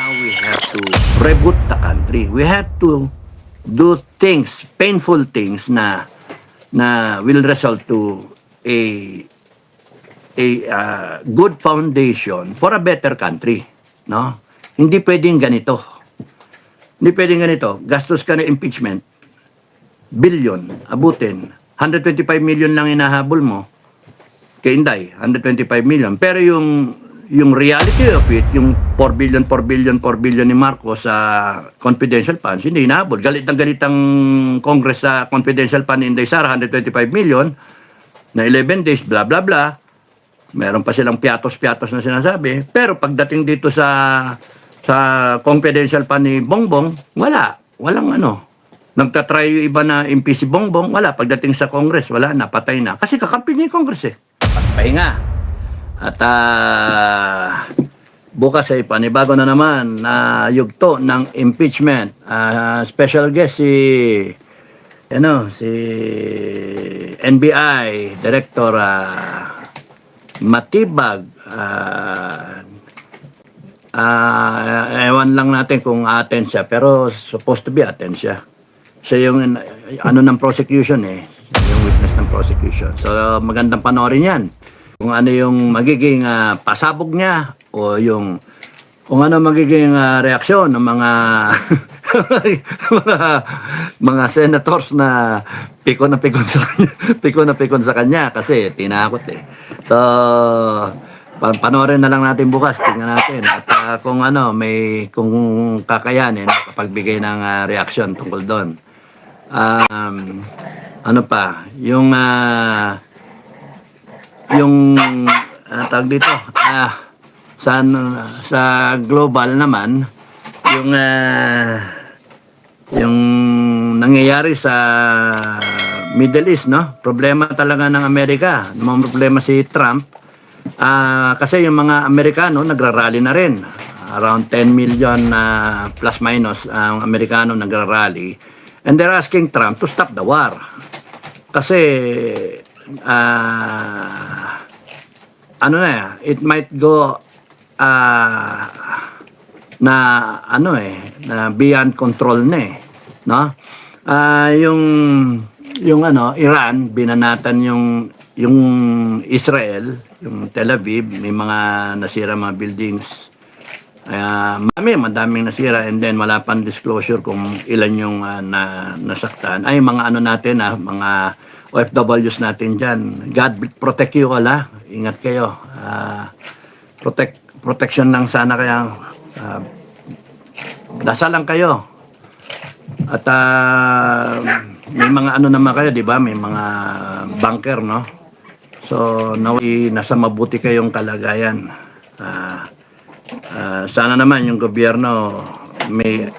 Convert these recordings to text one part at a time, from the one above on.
now we have to reboot the country. We have to do things, painful things na will result to a good foundation for a better country, no? Hindi pwedeng ganito. Hindi pwedeng ganito. Gastos ka na impeachment, billion, abutin. 125 million lang inahabol mo kay Inday, 125 million. Pero yung reality of it, yung 4 billion ni Marcos sa confidential funds, hindi inahabol. Galit ng galit ang Congress sa confidential fund ni Inday Sara, 125 million na 11 days, blah, blah, blah. Meron pa silang piatos-piatos na sinasabi. Pero pagdating dito sa confidential fund ni Bongbong, walang ano. Nagtatry yung iba na MP si Bongbong, wala. Pagdating sa Congress, wala, napatay na. Kasi kakampi niya yung Congress eh. Pahinga. At bukas ay panibago na naman na yugto ng impeachment. Special guest si NBI Director Matibag. Ewan lang natin kung attend siya, pero supposed to be attend siya. Siya yung ano ng prosecution eh, yung witness ng prosecution. So magandang panoorin yan. Kung ano yung magiging pasabog niya o yung kung ano magiging reaksyon ng mga mga senators na pikon na pikon sa kanya kasi tinakot eh. So panoorin na lang natin bukas, tingnan natin at kung ano kung kakayanin kapagbigay ng reaksyon tungkol doon. Ano pa yung tawag dito sa global naman yung nangyayari sa Middle East, no? Problema talaga ng Amerika. May problema si Trump kasi yung mga Amerikano nagrarally na rin. Around 10 million plus minus ang Amerikano nagrarally, and they're asking Trump to stop the war kasi it might go na beyond control na eh, no? Yung Iran binanatan yung Israel, yung Tel Aviv, may mga nasira mga buildings. Madaming nasira, and then wala pang disclosure kung ilan yung nasaktan. Ay mga natin mga OFWs natin dyan. God protect you all, ingat kayo. Protection lang sana, kaya dasal lang kayo. At may mga naman kayo, di ba? May mga bunker, no? So nasa mabuti kayong kalagayan. Sana naman yung gobyerno may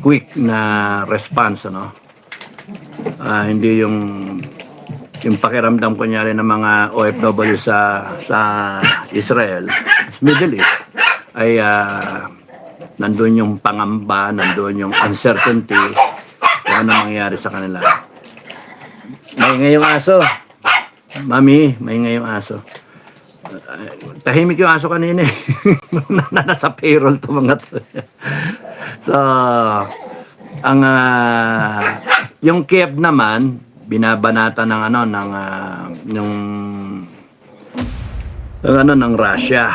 quick na response, no? Hindi yung pakiramdam kunyari ng mga OFW sa Israel, Middle East, ay nandun yung pangamba, nandun yung uncertainty kung ano mangyayari sa kanila. May ngayong aso. Mami, may ngayong aso. Tahimik yung aso kanina eh. Nasa payroll to mga to. So, yung Kiev naman binabanata ng Russia,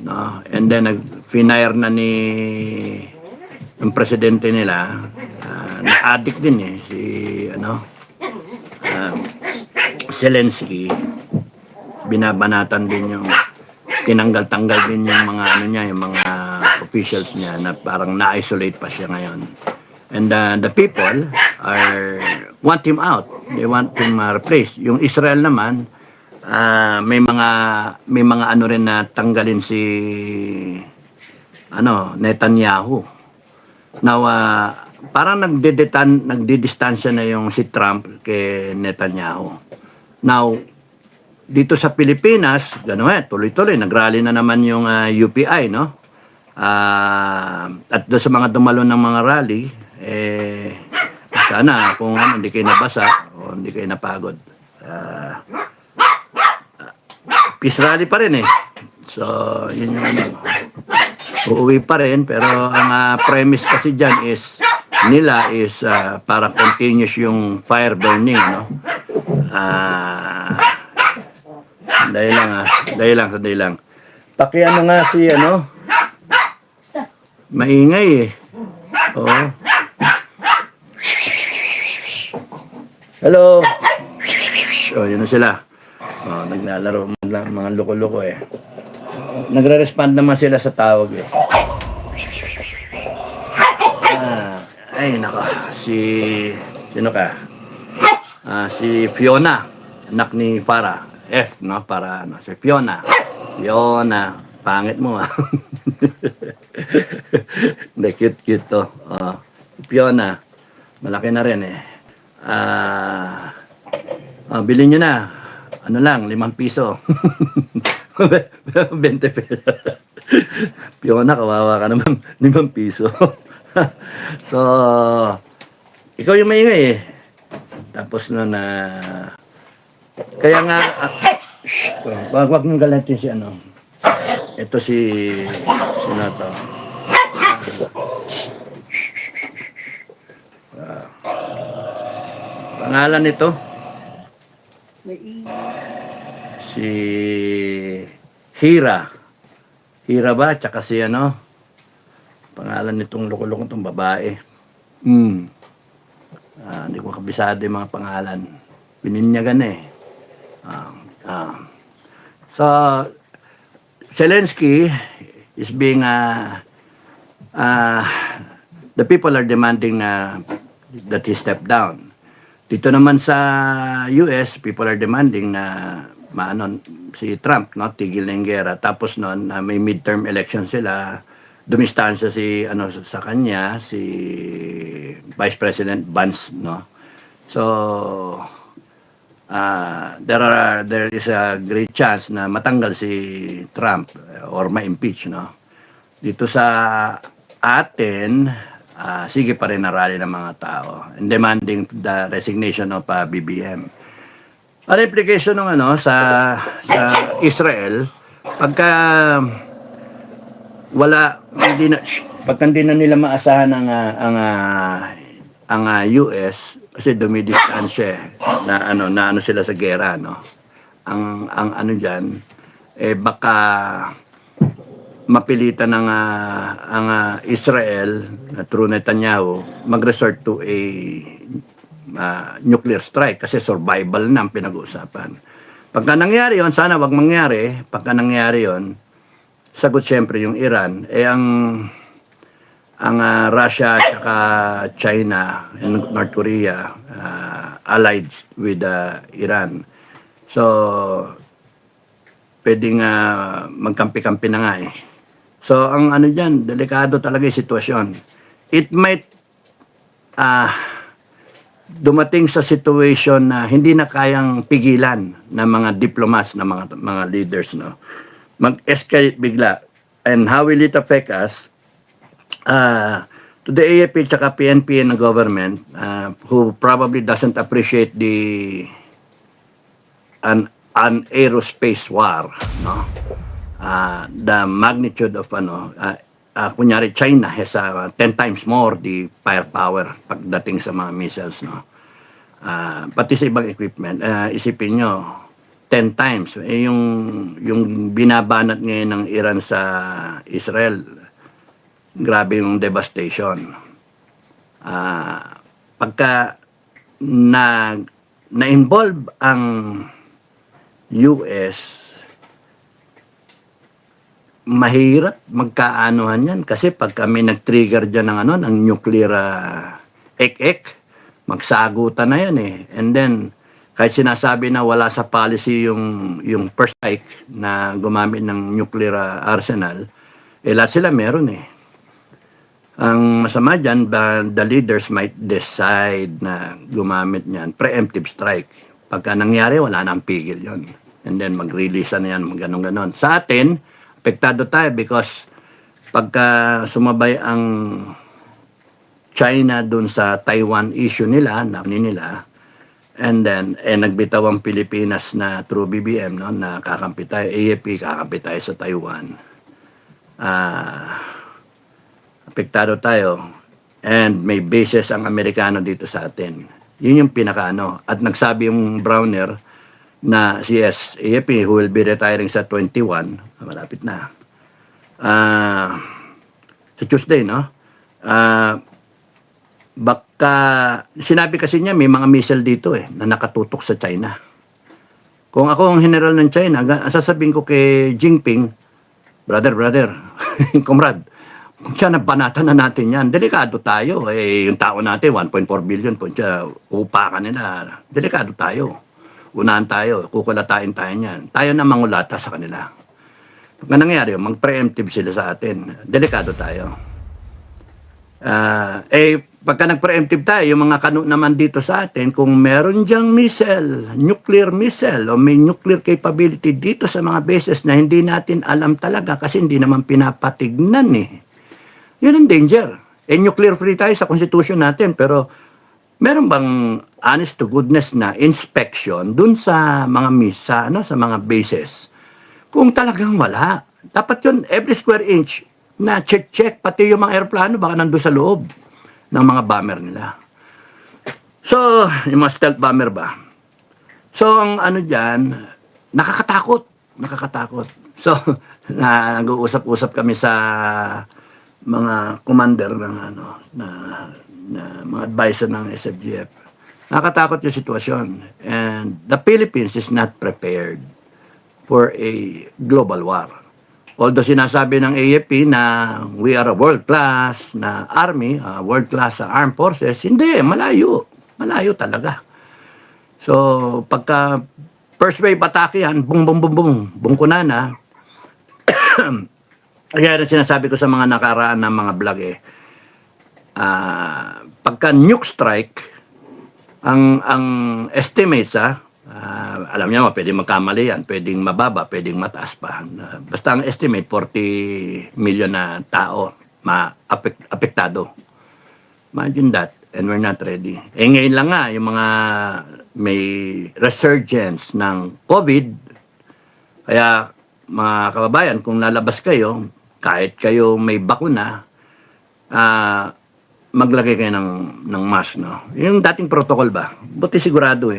no? And then nag-fire na ng presidente nila, na-addict din eh si Zelensky. Binabanatan din yung tinanggal-tanggal din yung mga yung mga officials niya na parang na-isolate pa siya ngayon. And the people want him out. They want him replaced. Yung Israel naman, may mga rin na tanggalin si Netanyahu. Now parang nagdidistansya na yung si Trump kay Netanyahu. Now dito sa Pilipinas, tuloy-tuloy nagrally na naman yung UPI, no? At doon sa mga dumalo ng mga rally, sana kung hindi kayo nabasa o hindi kayo napagod. Peace rally pa rin eh. So, yun yung uuwi pa rin, pero ang premise kasi dyan is para continuous yung fire burning, no? Dahil lang sandali lang. Pakiano nga si maingay eh. Oo. Hello. Oh, yun na sila. Oh, naglalaro mga loko-loko eh. Nagre-respond naman sila sa tawag eh. Ay, nako. Sino ka? Si Fiona. Anak ni Farah. F, no? Para, si Fiona. Fiona. Pangit mo, Hindi, cute to. Fiona. Malaki na rin, eh. Bilhin nyo na. Ano lang, 5 piso. 20 pesos. Fiona, kawawa ka naman. 5 piso. So, ikaw yung maingay eh. Tapos kaya nga, wag mong galatin si Ito sino to? Pangalan nito? Si Hira. Hira ba? Tsaka si pangalan nitong loko-loko itong babae. Hindi ko kabisado yung mga pangalan. Pininyagan eh. So, Zelensky is being the people are demanding that he step down. Dito naman sa US, people are demanding na si Trump, no, tigil na yung gera. Tapos noon, may midterm election sila. Dumistansya sa kanya, si Vice President Vance, no. So, there is a great chance na matanggal si Trump or ma-impeach, no. Dito sa atin, sige pa rin na rally ng mga tao and demanding the resignation of BBM. Ang implication ng sa Israel, pagka hindi na nila maasahan ang US kasi dumidistansya na sila sa gera, no. Ang diyan baka mapilitan ng ang Israel through Netanyahu mag-resort to a nuclear strike kasi survival na ang pinag-uusapan. Pagka nangyari yon, sana wag mangyari. Pagka nangyari yon, sagot siyempre yung Iran. Ang Russia at China and North Korea allied with Iran. So, pwedeng magkampi-kampi na nga eh. So, ang dyan, delikado talaga yung sitwasyon. It might dumating sa situation na hindi na kayang pigilan ng mga diplomats, ng mga leaders, no. Mag-escalate bigla. And how will it affect us? To the AFP at PNP and the government, who probably doesn't appreciate an aerospace war, no? The magnitude of kunyari China has 10 times more the firepower pagdating sa mga missiles, no. Pati sa ibang equipment, isipin nyo 10 times yung binabanat ngayon ng Iran sa Israel, grabe yung devastation. Pagka na-involve ang US, mahirap magkaanuhan yan kasi pag kami nag-trigger dyan ng nuclear ek-ek, magsagutan na yan eh. And then, kahit sinasabi na wala sa policy yung first strike na gumamit ng nuclear arsenal, lahat sila meron eh. Ang masama dyan, the leaders might decide na gumamit niyan, preemptive strike. Pagka nangyari, wala nang pigil yon. And then mag-release na yan, ganon-ganon. Sa atin, apektado tayo because pagka sumabay ang China dun sa Taiwan issue nila, and then nagbitaw ang Pilipinas na through BBM, no, na kakampi tayo, AFP, kakampi tayo sa Taiwan. Apektado tayo. And may bases ang Amerikano dito sa atin. Yun yung pinakaano. At nagsabi yung Browner na si AFP who will be retiring sa 21, malapit na. Sa Tuesday, no? Baka, sinabi kasi niya may mga missile dito na nakatutok sa China. Kung ako ang general ng China, sasabihin ko kay Jinping, brother, comrade, kung siya nabanatan na natin yan, delikado tayo. Yung tao natin, 1.4 billion po siya, upa ka nila. Delikado tayo. Unahan tayo, kukulatain tayo niyan. Tayo na mangulata sa kanila. Pag nangyari, mag-preemptive sila sa atin. Delikado tayo. Pagka nag-preemptive tayo, yung mga kanu naman dito sa atin, kung meron diyang missile, nuclear missile, o may nuclear capability dito sa mga bases na hindi natin alam talaga kasi hindi naman pinapatignan Yun ang danger. Nuclear free tayo sa constitution natin, pero meron bang honest to goodness na inspection dun sa mga sa mga bases? Kung talagang wala, dapat yun every square inch na check, pati yung mga aeroplano baka nandun sa loob ng mga bomber nila. So, yung mga stealth bomber ba? So, ang ano dyan, nakakatakot. So, nag-uusap-usap kami sa mga commander ng na mga advisor ng SFGF. Nakakatakot yung sitwasyon. And the Philippines is not prepared for a global war. Although sinasabi ng AFP na we are a world-class na army, world-class armed forces, hindi, malayo. Malayo talaga. So, pagka first wave atake yan, bungkunana. Kaya rin sinasabi ko sa mga nakaraan ng mga vlog pagka nuke strike, ang estimates alam niyo, pwedeng magkamali yan, pwedeng mababa, pwedeng mataas pa. Basta ang estimate, 40 million na tao apektado. Imagine that, and we're not ready. Ngayon lang nga, yung mga may resurgence ng COVID, kaya mga kababayan, kung lalabas kayo, kahit kayo may bakuna, maglagay kayo ng mask, no? Yung dating protocol ba? Buti sigurado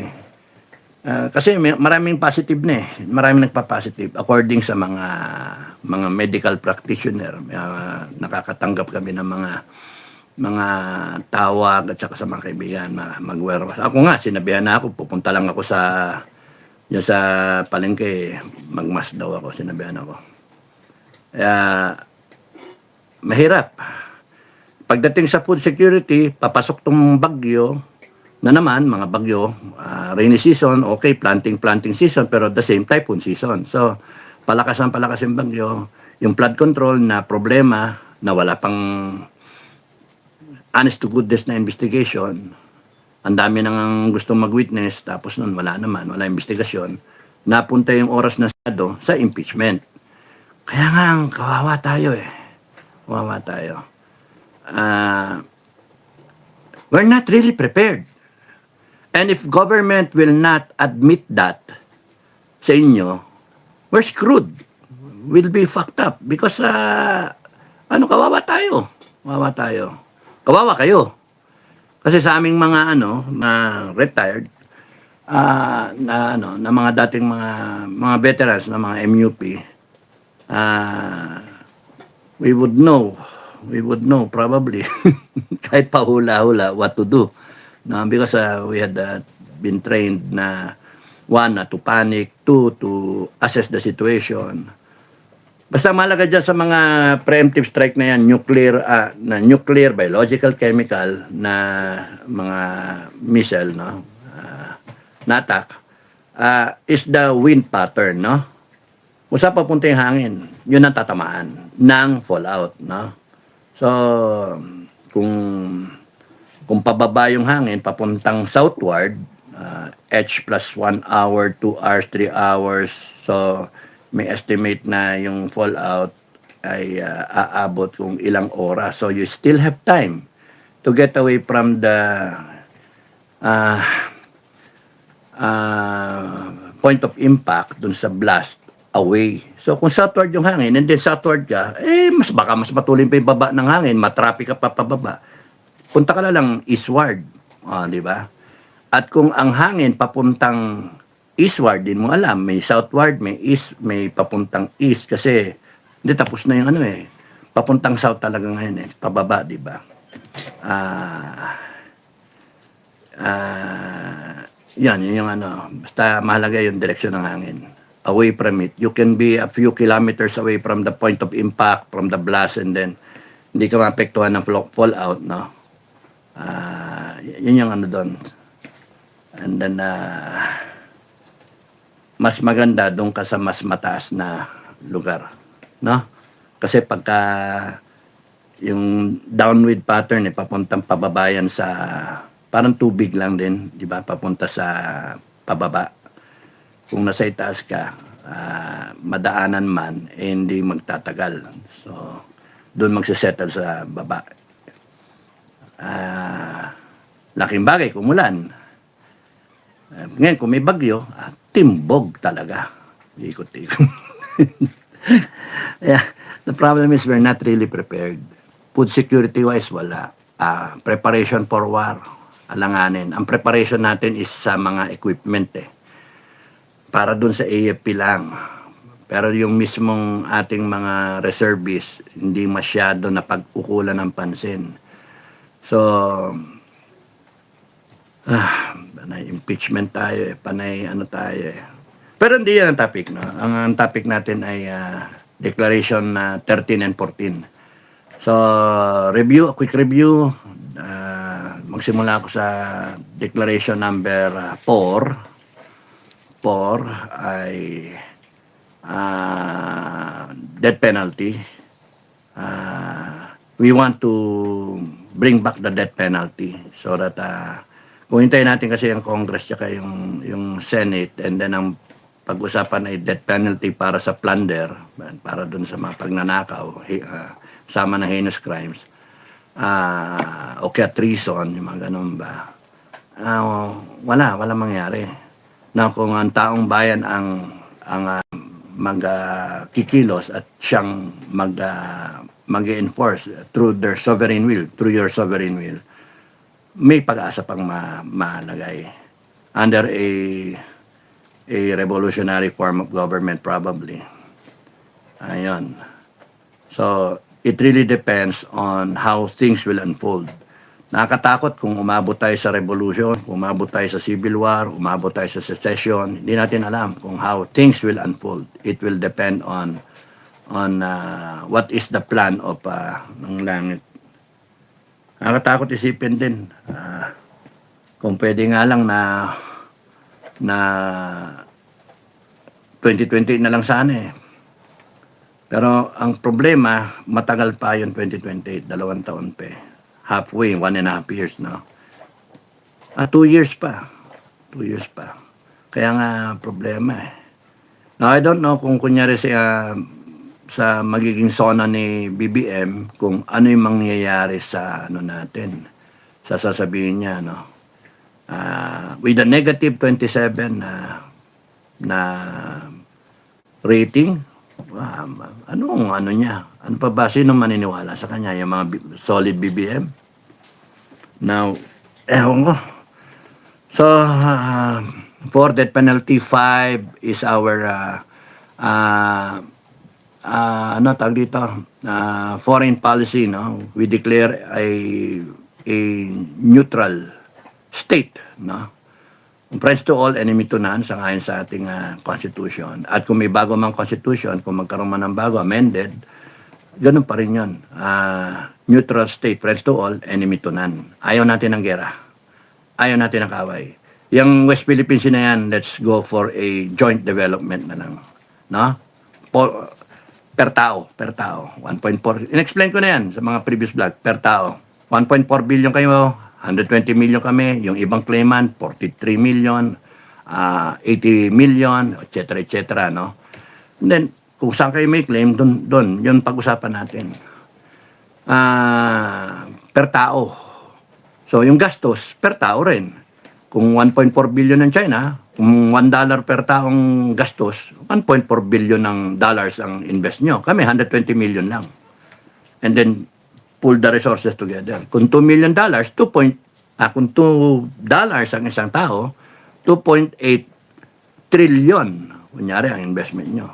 kasi maraming positive maraming nagpa-positive according sa mga medical practitioner. Nakakatanggap kami ng mga tawag at saka sa mga kaibigan mag-wear mask. Ako nga, sinabihan na ako, pupunta lang ako sa palengke, mag-mask daw ako, sinabihan ako. Mahirap. Pagdating sa food security, papasok tong bagyo na naman, mga bagyo, rainy season, okay, planting season, pero at the same typhoon season. So, palakas yung bagyo, yung flood control na problema na wala pang honest to goodness na investigation, ang dami nang gustong mag-witness, tapos nun wala investigasyon, napunta yung oras na sa impeachment. Kaya nga, kawawa tayo Kawawa tayo. We're not really prepared. And if government will not admit that sa inyo, we're screwed. We'll be fucked up. Because, kawawa tayo. Kawawa kayo. Kasi sa aming mga, na retired, na mga dating mga veterans, na mga MUP, we would know probably, kahit pa hula-hula, what to do. No, because we had been trained na one, to panic, two, to assess the situation. Basta malaga dyan sa mga preemptive strike na yan, nuclear, biological, chemical na mga missile, na attack, is the wind pattern, Kung saan papunta yung hangin, yun ang tatamaan ng fallout, So, kung pababa yung hangin, papuntang southward, H plus 1 hour, 2 hours, 3 hours. So, may estimate na yung fallout ay aabot kung ilang oras. So, you still have time to get away from the point of impact dun sa blast away. So kung southward yung hangin, and then southward ka, baka mas matulin pa yung baba ng hangin, matraffic ka pa pababa. Punta ka na lang eastward, di ba? At kung ang hangin papuntang eastward, din mo alam, may southward, may east, may papuntang east kasi hindi tapos na yung papuntang south talaga ngayon pababa, di ba? Yan, yun yung basta mahalaga yung direksyon ng hangin. Away from it. You can be a few kilometers away from the point of impact, from the blast, and then hindi ka maapektuhan ng fallout, no? Yun yung doon. And then, mas maganda doon ka sa mas mataas na lugar, no? Kasi pagka yung downwind pattern papuntang pababayan sa parang tubig lang din, di ba? Papunta sa pababa. Kung nasa itaas ka, madaanan man, hindi magtatagal. So, doon magsisettle sa baba. Laking bagay, kumulan. Ngayon, kung may bagyo, timbog talaga. Ikot-ikot. Yeah, the problem is we're not really prepared. Food security-wise, wala. Preparation for war, alanganin. Ang preparation natin is sa mga equipment para dun sa AFP lang. Pero yung mismong ating mga reservists, hindi masyado napag-ukulan ng pansin. So, panay impeachment tayo panay tayo Pero hindi yan ang topic, no? Ang topic natin ay Declaration 13 and 14. So, quick review. Magsimula ako sa Declaration number 4. 4 ay death penalty. We want to bring back the death penalty so that kung hintayin natin kasi yung Congress tsaka yung Senate, and then ang pag-usapan ay death penalty para sa plunder, para dun sa mga pagnanakaw, sama na heinous crimes, o kaya treason, yung mga ganun ba, wala mangyari. Na kung ang taong bayan ang magkikilos at siyang mag-enforce through their sovereign will, through your sovereign will, may pag-asa pang malagay under a revolutionary form of government probably. Ayun. So, it really depends on how things will unfold. Nakakatakot kung umabot tayo sa revolution, kung umabot tayo sa civil war, umabot tayo sa secession. Hindi natin alam kung how things will unfold. It will depend on what is the plan of ng langit. Nakakatakot isipin din. Kung pwede nga lang na 2028 na lang sana Pero ang problema, matagal pa yung 2028, 2 taon pa halfway, 1.5 years, no? 2 years pa. 2 years pa. Kaya nga, problema Now, I don't know kung kunyari sa magiging zona ni BBM, kung ano yung mangyayari sa natin, sa sasabihin niya, no? With a negative 27 na rating, ano niya? Ano pa ba? Sino maniniwala sa kanya? Yung mga solid BBM? Now, ewan ko. So, for death penalty, 5 is our tawag dito? Foreign policy, no? We declare a neutral state, no? Friends to all, enemy to none, sangayon sa ating constitution. At kung may bago mang constitution, kung magkaroon man ng bago, amended, ganun pa rin yun. Neutral state, friends to all, enemy to none. Ayaw natin ng gera. Ayaw natin ng kaway. Yung West Philippines na yan, let's go for a joint development na lang. No? Per tao. 1.4. In-explain ko na yan sa mga previous vlog. Per tao. 1.4 billion kayo, 120 million kami, yung ibang claimant, 43 million, 80 million, etc., no? And then, kung saan kayo may claim, doon, yun pag-usapan natin. Per tao. So, yung gastos, per tao rin. Kung 1.4 billion ng China, Kung $1 per taong gastos, 1.4 billion ng dollars ang invest nyo. Kami, 120 million lang. And then, pull the resources together. Kung $2 million, kung $2 ang isang tao, 2.8 trillion. Kunyari, ang investment nyo.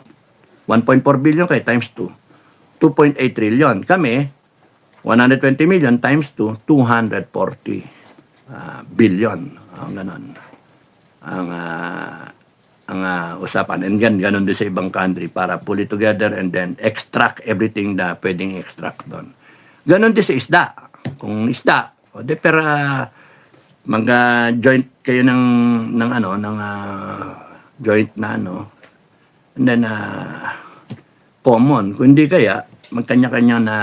1.4 billion kayo times 2. 2.8 trillion. Kami, 120 million times 2, 240 billion. Ganon. Ang usapan. And ganon din sa ibang country para pull it together and then extract everything na pwedeng extract doon. Ganon din sa isda. Kung isda, mag-joint kayo ng joint na and then common. Kung hindi kaya, magkanya-kanya na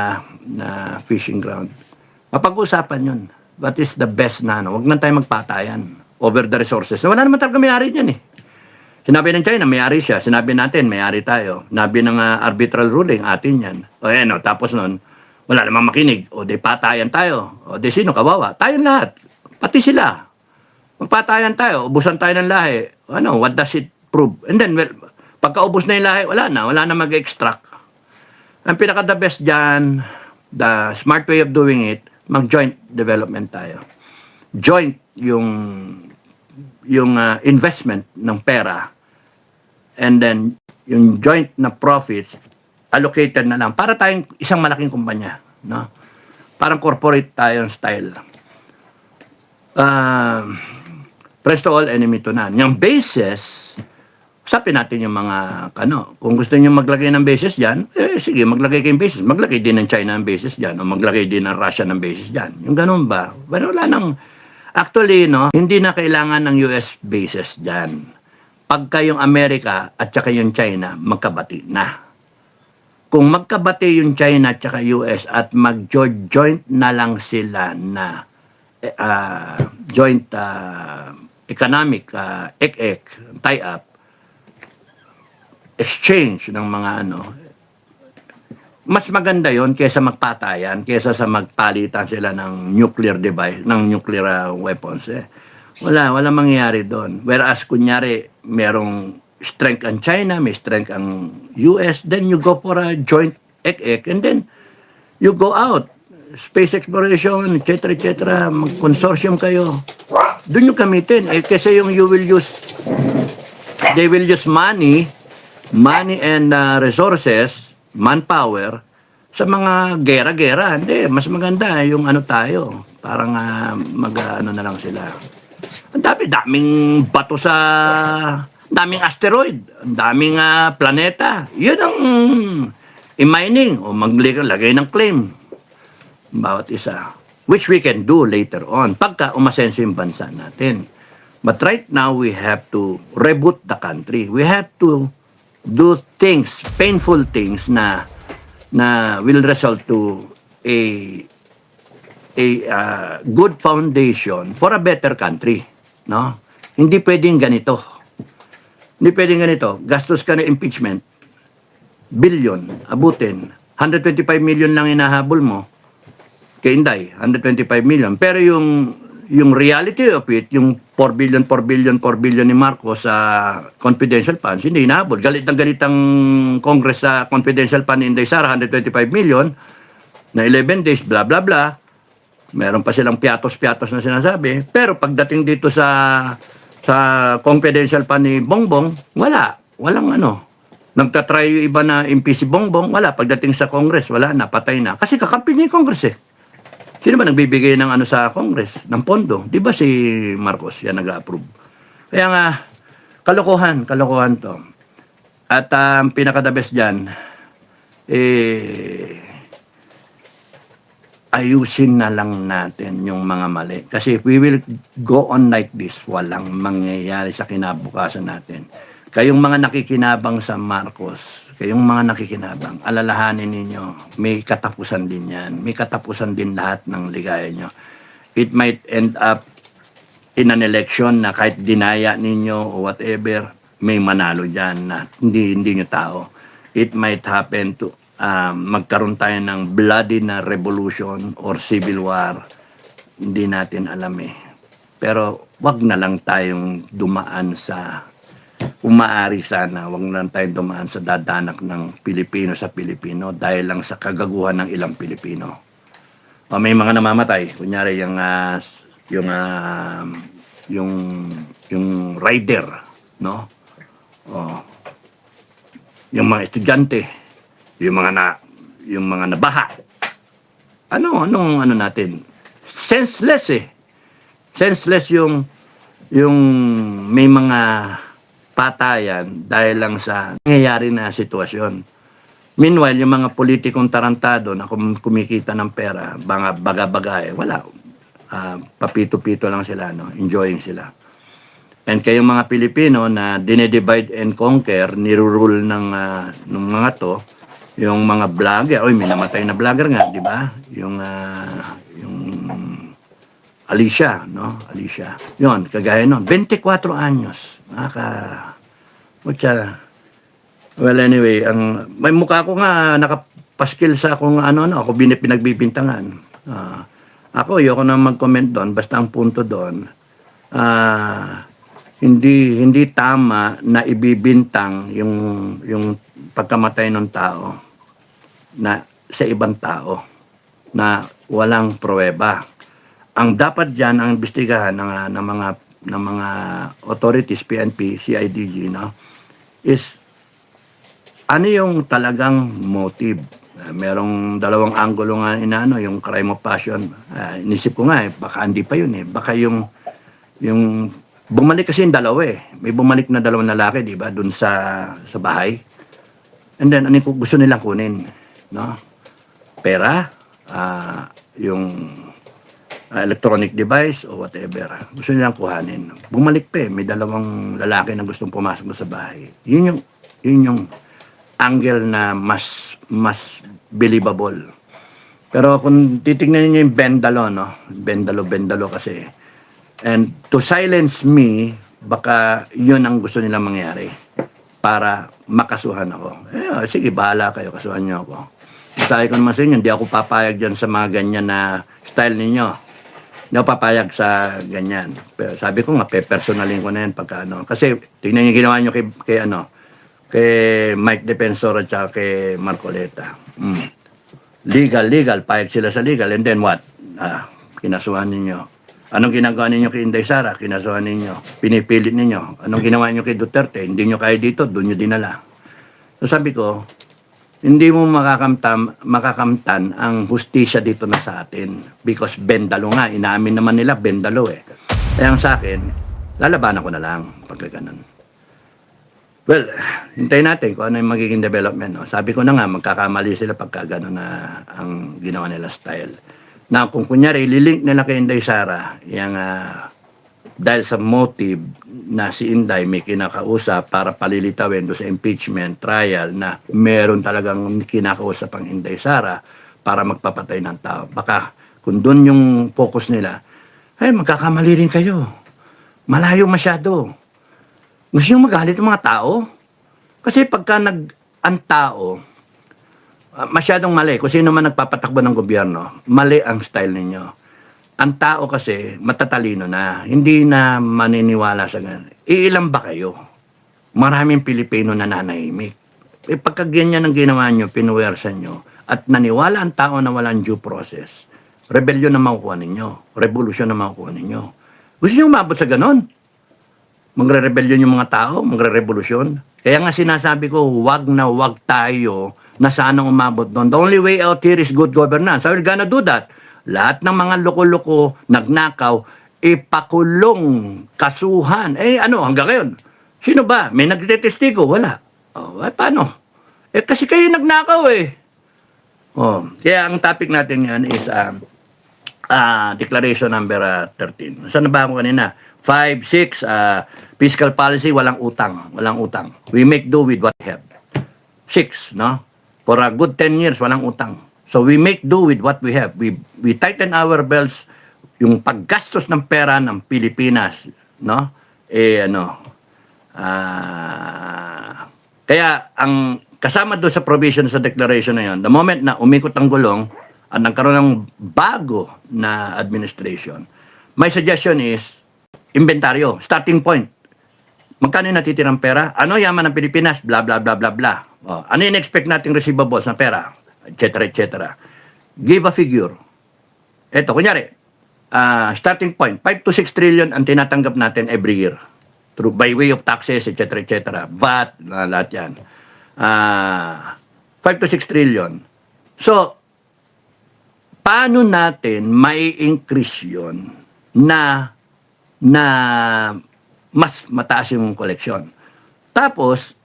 fishing ground. Mapag-usapan yun. What is the best na Huwag man tayo magpatayan over the resources. Wala naman talaga may-ari dyan eh. Sinabi ng China, may-ari siya. Sinabi natin, may-ari tayo. Sinabi ng arbitral ruling, atin yan. Tapos nun, wala namang makinig. O di patayan tayo. O di sino kawawa? Tayong lahat. Pati sila. Magpatayan tayo. Ubusan tayo ng lahi. What does it prove? And then, pagkaubos na yung lahi, wala na mag-extract. Ang pinaka-the best dyan, the smart way of doing it, mag-joint development tayo. Joint yung investment ng pera, and then yung joint na profits allocated na lang para tayong isang malaking kumpanya, no? Parang corporate tayong style. First of all, enemy to none. Yung bases, usapin natin yung mga kung gusto niyo maglagay ng bases diyan, sige, maglagay kayong bases. Maglagay din ng China ng bases diyan o maglagay din ng Russia ng bases diyan. Yung ganun ba? Pero wala nang actually, hindi na kailangan ng US bases dyan. Pagka yung Amerika at saka yung China, magkabati na. Kung magkabati yung China at saka US at mag-joint na lang sila na joint economic tie-up, exchange ng mga mas maganda yon kaysa magpatayan, kaysa sa magpalitan sila ng nuclear device, ng nuclear weapons. Wala mangyayari doon. Whereas, kunyari, merong strength ang China, may strength ang US, then you go for a joint and then you go out. Space exploration, etc., etc., mag-consortium kayo. Doon yung gamitin. Kasi yung they will use money and resources, manpower, sa mga gera-gera. Hindi, mas maganda yung tayo. Parang na lang sila. Ang daming bato daming asteroid, ang daming planeta. Yun ang i-mining o maglagay ng claim. Bawat isa. Which we can do later on, pagka umasenso yung bansa natin. But right now, we have to reboot the country. We have to do things, painful things na will result to a good foundation for a better country, no? Hindi pwedeng ganito. Hindi pwedeng ganito. Gastos ka na impeachment, billion, abutin, 125 million lang inahabol mo kay Inday, 125 million. Pero yung reality of it, yung 4 billion ni Marcos sa confidential funds, hindi inahabol. Galit ang Congress sa confidential fund ni Inday Sara, 125 million, na 11 days, blah, blah, blah. Meron pa silang piatos-piatos na sinasabi. Pero pagdating dito sa confidential fund ni Bongbong, walang Nagtatry yung iba na impeach si Bongbong, wala. Pagdating sa Congress, wala na, patay na. Kasi kakampi niya yung Congress eh. Sino ba nagbibigay ng sa Congress? Ng pondo? Di ba si Marcos yan nag-approve? Kaya nga, kalokohan to. At pinaka-the best dyan, ayusin na lang natin yung mga mali. Kasi if we will go on like this, walang mangyayari sa kinabukasan natin. Kayong mga nakikinabang sa Marcos, kayong mga nakikinabang, alalahanin ninyo, may katapusan din yan. May katapusan din lahat ng ligaya nyo. It might end up in an election na kahit dinaya ninyo o whatever, may manalo dyan na hindi nyo tao. It might happen to magkaroon tayo ng bloody na revolution or civil war. Hindi natin alam eh. Pero wag na lang tayong dumaan sa, umaari sana, wag na lang tayong dumaan sa dadanak ng Pilipino sa Pilipino dahil lang sa kagaguhan ng ilang Pilipino. O may mga namamatay, kunyari yung ah, yung yung rider, no? O yung mga estudyante, yung mga nabaha. Anong ano natin? Senseless eh. Senseless yung may mga patayan dahil lang sa nangyayari na sitwasyon. Meanwhile, yung mga politikong tarantado na kumikita ng pera, mga baga-baga wala. Papito-pito lang sila, no? Enjoying sila. And kayong mga Pilipino na dinedivide and conquer, nirurule ng mga to, yung mga vlogger, may namatay na vlogger nga, di ba? Yung Alicia, no? Alicia. Yun, kagaya nun. 24 anyos. Well, anyway, may mukha ko nga nakapaskil sa akong ako pinagbibintangan. Ako, ayoko na mag-comment doon. Basta ang punto doon, hindi tama na ibibintang yung pagkamatay ng tao na sa ibang tao na walang pruweba. Ang dapat diyan ang imbestigahan ng mga authorities, PNP, CIDG, no, is ano yung talagang motive. Merong dalawang anggulo nga yung crime of passion. Inisip ko nga baka hindi pa yun baka yung bumalik kasi yung dalawa may bumalik na dalawang lalaki, di ba, dun sa bahay. And then ano gusto nilang kunin, no? Pera, yung electronic device o whatever. Gusto nilang kuhanin. Bumalik pa may dalawang lalaki na gustong pumasok sa bahay. Yun yung angle na mas believable. Pero kung titingnan niyo yung Bendalo, no? Bendalo kasi. And to silence me, baka yun ang gusto nilang mangyari para makasuhan ako. Sige, bahala kayo, kasuhan niyo ako. Sabi ko naman sa inyo, hindi ako papayag dyan sa mga ganyan na style ninyo. Hindi ako papayag sa ganyan. Pero sabi ko nga, personalin ko na yan pagka Kasi tingnan niyo ginawa niyo kay Mike Defensor at saka kay Marcoleta. Legal, payag sila sa legal. And then what? Kinasuhan ninyo. Anong ginagawa ninyo kay Inday Sara? Kinasuhan ninyo. Pinipilit ninyo. Anong ginawa niyo kay Duterte? Hindi niyo kaya dito, doon niyo dinala. So sabi ko, hindi mo makakamtan ang hustisya dito na sa atin. Because Bendalo nga, inaamin naman nila Bendalo Kaya ang sa akin, lalabanan ko na lang pagka ganun. Well, hintayin natin kung ano yung magiging development. No? Sabi ko na nga, magkakamali sila pagka gano'n na ang ginawa nila style. Na kung kunyari, ililink nila kay Inday Sara, dahil sa motive na si Inday may kinakausap para palilitawin do sa impeachment trial na meron talagang kinakausap ang Inday Sara para magpapatay ng tao. Baka kung doon yung focus nila, magkakamali rin kayo. Malayo masyado. Gusto nyo magalit ng mga tao? Kasi pagka ang tao, masyadong mali. Kung sino man nagpapatakbo ng gobyerno, mali ang style ninyo. Ang tao kasi matatalino na, hindi na maniniwala sa ganun. Iilan ba kayo? Maraming Pilipino na nanahimik. Pagka ganyan ang ginawa nyo, pinuwersa nyo, at naniwala ang tao na walang due process, rebellion na makukuha ninyo, revolusyon na makukuha ninyo. Gusto nyo umabot sa ganun? Magre-rebellion yung mga tao, magre-revolusyon. Kaya nga sinasabi ko, wag na wag tayo na sanang umabot doon. The only way out here is good governance. So we're gonna do that. Lahat ng mga loko-loko, nagnakaw, ipakulong, kasuhan. Hanggang ngayon? Sino ba? May nagtetestigo? Wala. Paano? Kasi kayo nagnakaw Kaya ang topic natin yan is Declaration number 13. Saan na ba ako kanina? 5, 6, fiscal policy, walang utang. We make do with what we have. 6, no? For a good 10 years, walang utang. So we make do with what we have. We tighten our belts, yung paggastos ng pera ng Pilipinas, no? Kaya ang kasama doon sa provision sa declaration na yun, the moment na umikot ang gulong at nagkaroon ng bago na administration, my suggestion is inventaryo, starting point. Magkano yung natitirang pera? Ano yaman ng Pilipinas? Bla, bla, bla, bla, bla. Ano yung expect nating receivables na pera? Et cetera, et cetera. Give a figure. Ito, kunyari, starting point, 5 to 6 trillion ang tinatanggap natin every year. Through, by way of taxes, et cetera, et cetera. VAT, lahat yan. 5 to 6 trillion. So, paano natin may increase yun na mas mataas yung collection? Tapos,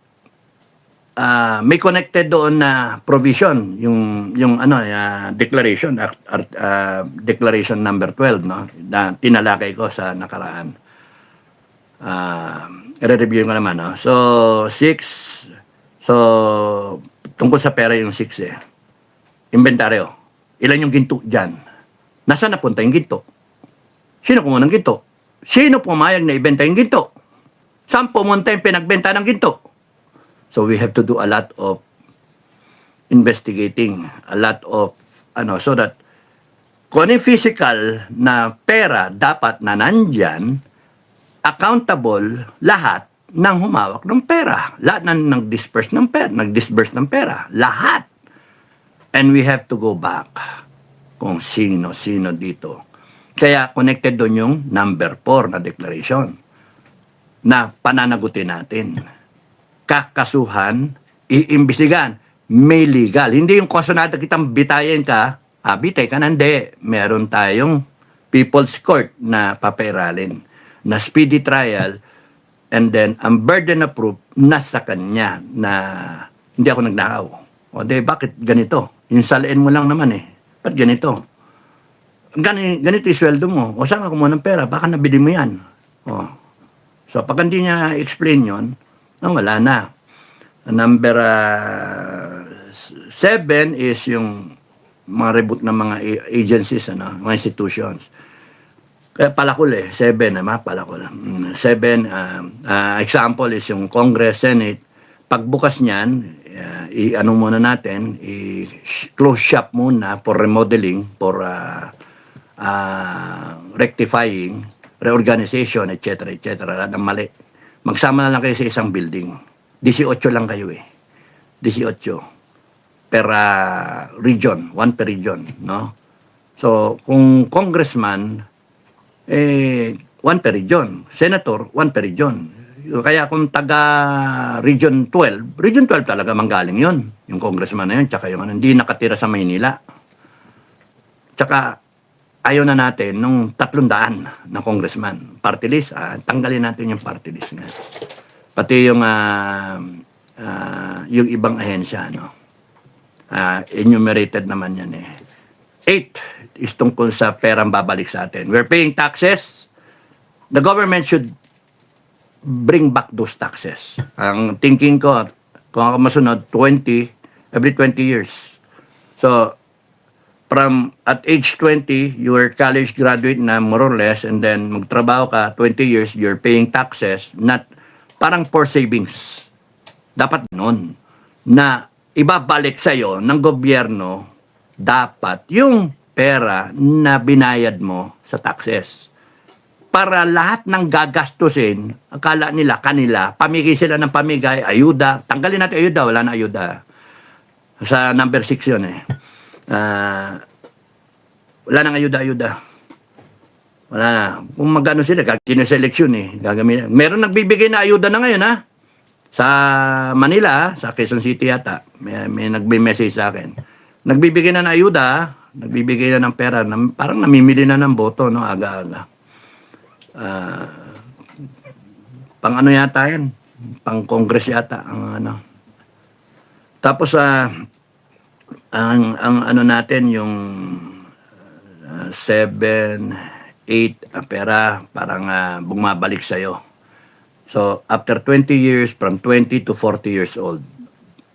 may connected doon na provision, yung declaration, declaration number 12, no? Na tinalakay ko sa nakaraan. I-review ko naman, no? So, 6, so, tungkol sa pera yung 6 eh. Inventaryo. Ilan yung ginto dyan? Nasaan napunta yung ginto? Sino kumuha ng ginto? Sino pumayag na ibenta yung ginto? Saan pumunta yung pinagbenta ng ginto? So we have to do a lot of investigating, a lot of, so that kung ano yung physical na pera dapat na nandyan, accountable lahat ng humawak ng pera. Lahat ng nag-disperse ng pera. Lahat. And we have to go back kung sino dito. Kaya connected doon yung number 4 na declaration na pananagutin natin. Kakasuhan, iimbestigan, may legal. Hindi yung kasonada kitang bitayin ka, bitay ka, hindi. Meron tayong people's court na papairalin, na speedy trial, and then ang burden of proof nasa kanya na hindi ako nagnakaw. O de, bakit ganito? Yung salain mo lang naman eh. Ba't ganito? Ganito yung sweldo mo. O saan ka kumuha ng pera? Baka nabili mo yan. O. So, pag hindi niya explain yun, wala na. Number 7 is yung mga reboot ng mga agencies, mga institutions. Kaya palakol 7 palakol. 7, example is yung Congress, Senate. Pagbukas niyan, i-ano muna natin, i-close shop muna for remodeling, for rectifying, reorganization, etc. Lahat ng mali. Magsama na lang kayo sa isang building. 18 lang kayo 18 per region, 1 per region, no? So, kung congressman, 1 per region. Senator, 1 per region. Kaya kung taga Region 12 talaga manggaling yon, yung congressman na yun, tsaka yung hindi nakatira sa Maynila. Tsaka, ayaw na natin nung 300 na congressman. Party list, tanggalin natin yung party list nga. Pati yung ibang ahensya, enumerated naman yan 8 is tungkol sa perang babalik sa atin. We're paying taxes. The government should bring back those taxes. Ang thinking ko, kung ako masunod, every 20 years. So, from at age 20, you are college graduate na more or less, and then magtrabaho ka, 20 years, you're paying taxes, not parang for savings. Dapat nun, na ibabalik sa'yo ng gobyerno, dapat yung pera na binayad mo sa taxes. Para lahat ng gagastusin, akala nila, kanila, pamigay sila ng pamigay, ayuda. Tanggalin natin ayuda, wala na ayuda. Sa number 6 yun wala nang ayuda. Wala na. Kung magano sila, gagawin sa eleksyon gagamitin. Meron nagbibigay na ayuda na ngayon Sa Manila, sa Quezon City yata, may nagbe-message sa akin. Nagbibigay na ng ayuda, nagbibigay na ng pera, parang namimili na ng boto, aga-aga. Pang ano yata yan? Pang Congress yata ang Tapos ang ano natin yung 7, 8 pera parang bumabalik sa iyo. So after 20 years, from 20 to 40 years old,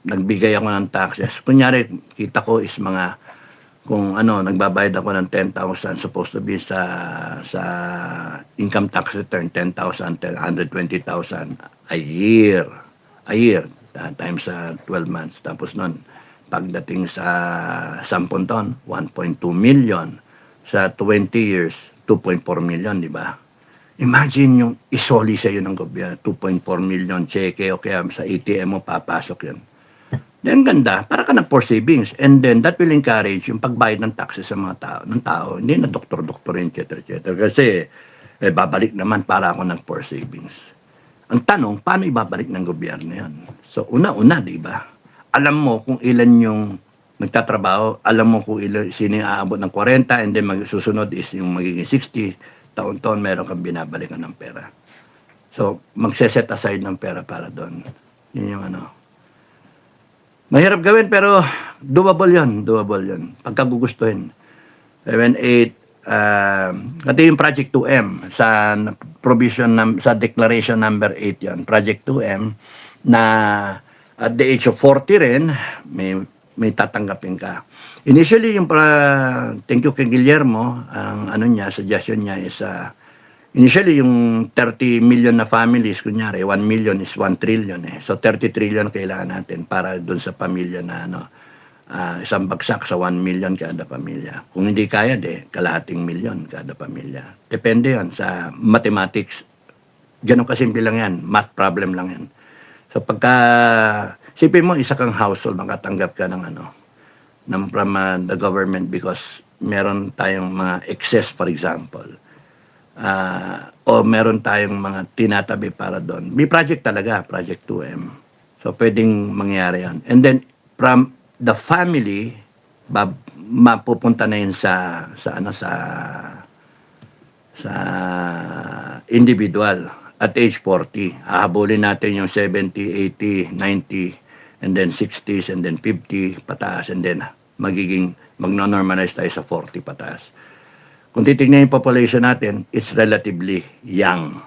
nagbigay ako ng taxes. Kunyari, kita ko is mga kung nagbabayad ako ng 10,000, supposed to be sa income tax return, 10,000, 120,000 a year. Times 12 months. Tapos nun, pagdating sa 10 taon, 1.2 million. Sa 20 years, 2.4 million, di ba? Imagine yung isoli sa iyo ng gobyerno, 2.4 million cheque o kaya sa ATM mo papasok yun. Then ganda, para ka for savings. And then that will encourage yung pagbayad ng taxes sa mga tao, hindi na doktor-doktorin, etc. Kasi babalik naman para ako for savings. Ang tanong, paano ibabalik ng gobyerno yan? So una-una, di ba? Alam mo kung ilan yung nagtatrabaho, alam mo kung ilan, sino yung aabot ng 40, and then susunod is yung magiging 60, taon-taon meron kang binabalikan ng pera. So, magse-set aside ng pera para doon. Yun yung ano. Mahirap gawin pero doable yun. Pagka gugustuhin. 7, 8, ito yung Project 2M sa provision, sa declaration number 8 yan. Project 2M na at the age of 40 rin, may tatanggapin ka. Initially, thank you kay Guillermo, ang ano niya, suggestion niya is, initially, yung 30 million na families, kunyari, 1 million is 1 trillion eh. So, 30 trillion kailangan natin para dun sa pamilya na, isang bagsak sa 1 million kada pamilya. Kung hindi kaya, kalahating milyon kada pamilya. Depende yan sa mathematics. Ganun kasimple lang yan. Math problem lang yan. So pagka, sipin mo, isa kang household, makatanggap ka ng from the government because meron tayong mga excess, for example. O meron tayong mga tinatabi para doon. May project talaga, Project 2M. So pwedeng mangyari yan. And then, from the family, mapupunta na yun sa individual. At age 40, hahabulin natin yung 70, 80, 90, and then 60s, and then 50 pataas, and then magno-normalize tayo sa 40 pataas. Kung titignan yung population natin, it's relatively young.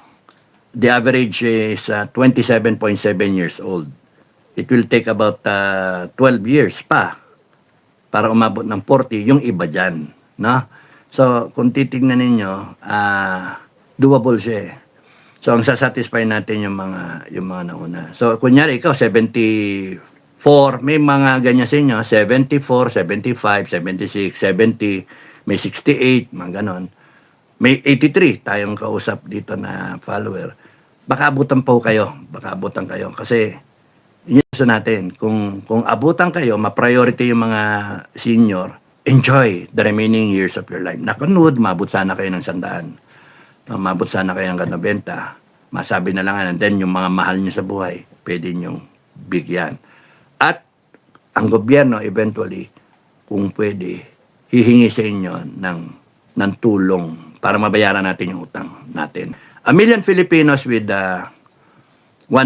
The average is 27.7 years old. It will take about 12 years pa para umabot ng 40 yung iba dyan. No? So, kung titignan ninyo, doable siya eh. So, ang sasatisfy natin yung mga nauna. So, kunyari, ikaw, 74, may mga ganyan sa inyo, 74, 75, 76, 70, may 68, mga ganon. May 83, tayong kausap dito na follower. Baka abutan po kayo. Kasi, yun sa natin. Kung abutan kayo, ma-priority yung mga senior, enjoy the remaining years of your life. Nakanood, mabot sana kayo ng 100. Mabot sana kayo ng 90, masabi na lang, and then yung mga mahal nyo sa buhay, pwede nyong bigyan. At ang gobyerno, eventually, kung pwede, hihingi sa inyo ng tulong para mabayaran natin yung utang natin. 1 million Filipinos with 1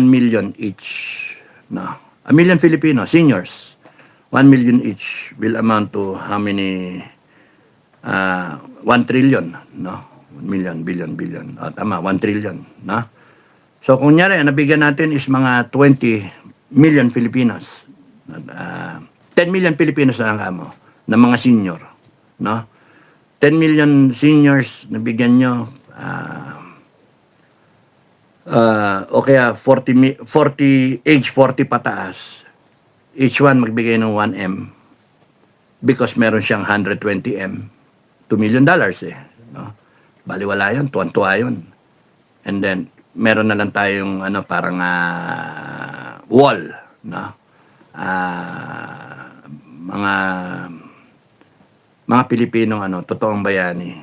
million each. No? 1 million Filipinos, seniors, 1 million each will amount to how many? 1 trillion, no? Million, billion. Tama, 1 trillion. No? So, kunyari, nabigyan natin is mga 20 million Filipinos. 10 million Filipinos na lang kamo, na mga senior. No? 10 million seniors, nabigyan nyo, o kaya 40, age 40 pataas. Each one magbigay ng 1M because meron siyang 120M. $2 million eh. No? Baliwala yun, tuwan-tuwa yun. And then, meron na lang tayong parang wall, no? Mga Pilipinong totoong bayani,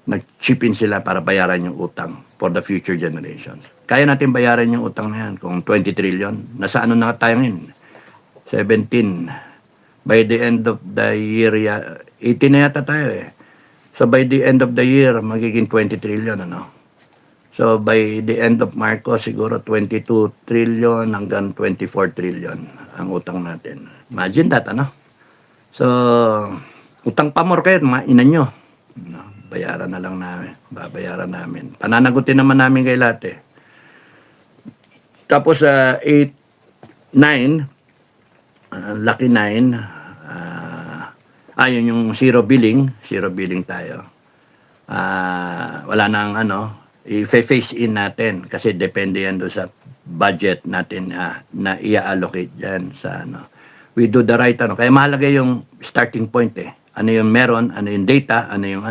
nag-chip in sila para bayaran yung utang for the future generations. Kaya natin bayaran yung utang na yan kung 20 trillion. Nasa na tayo ngayon? 17. By the end of the year, 18 na yata tayo eh. So by the end of the year, magiging 20 trillion, So by the end of Marcos, siguro 22 trillion hanggang 24 trillion ang utang natin. Imagine that, So, utang pa more kayo, mga ina nyo. Bayaran na lang namin. Babayaran namin. Pananagutin naman namin kay lahat eh. Tapos 8, 9, lucky 9, yun yung zero billing tayo. Wala nang i-phase in natin kasi depende yan doon sa budget natin na i-allocate dyan sa We do the right Kaya mahalaga yung starting point eh. Ano yung meron, ano yung data, ano yung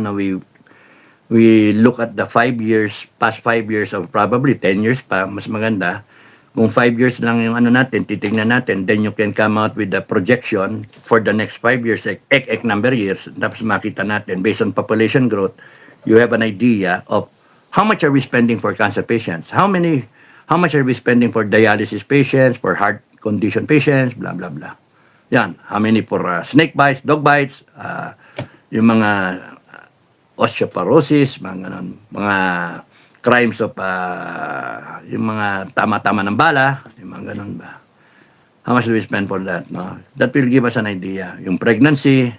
we look at the 5 years, past 5 years, or probably 10 years pa, mas maganda. Kung 5 years lang yung ano natin, titignan natin, then you can come out with the projection for the next 5 years, ek number years, tapos makita natin, based on population growth, you have an idea of how much are we spending for cancer patients, how much are we spending for dialysis patients, for heart condition patients, blah, blah, blah. Yan, how many for snake bites, dog bites, yung mga osteoporosis, mga ganun, mga crimes of yung mga tama-tama ng bala, yung mga ganun ba. How much do we spend for that? No? That will give us an idea. Yung pregnancy,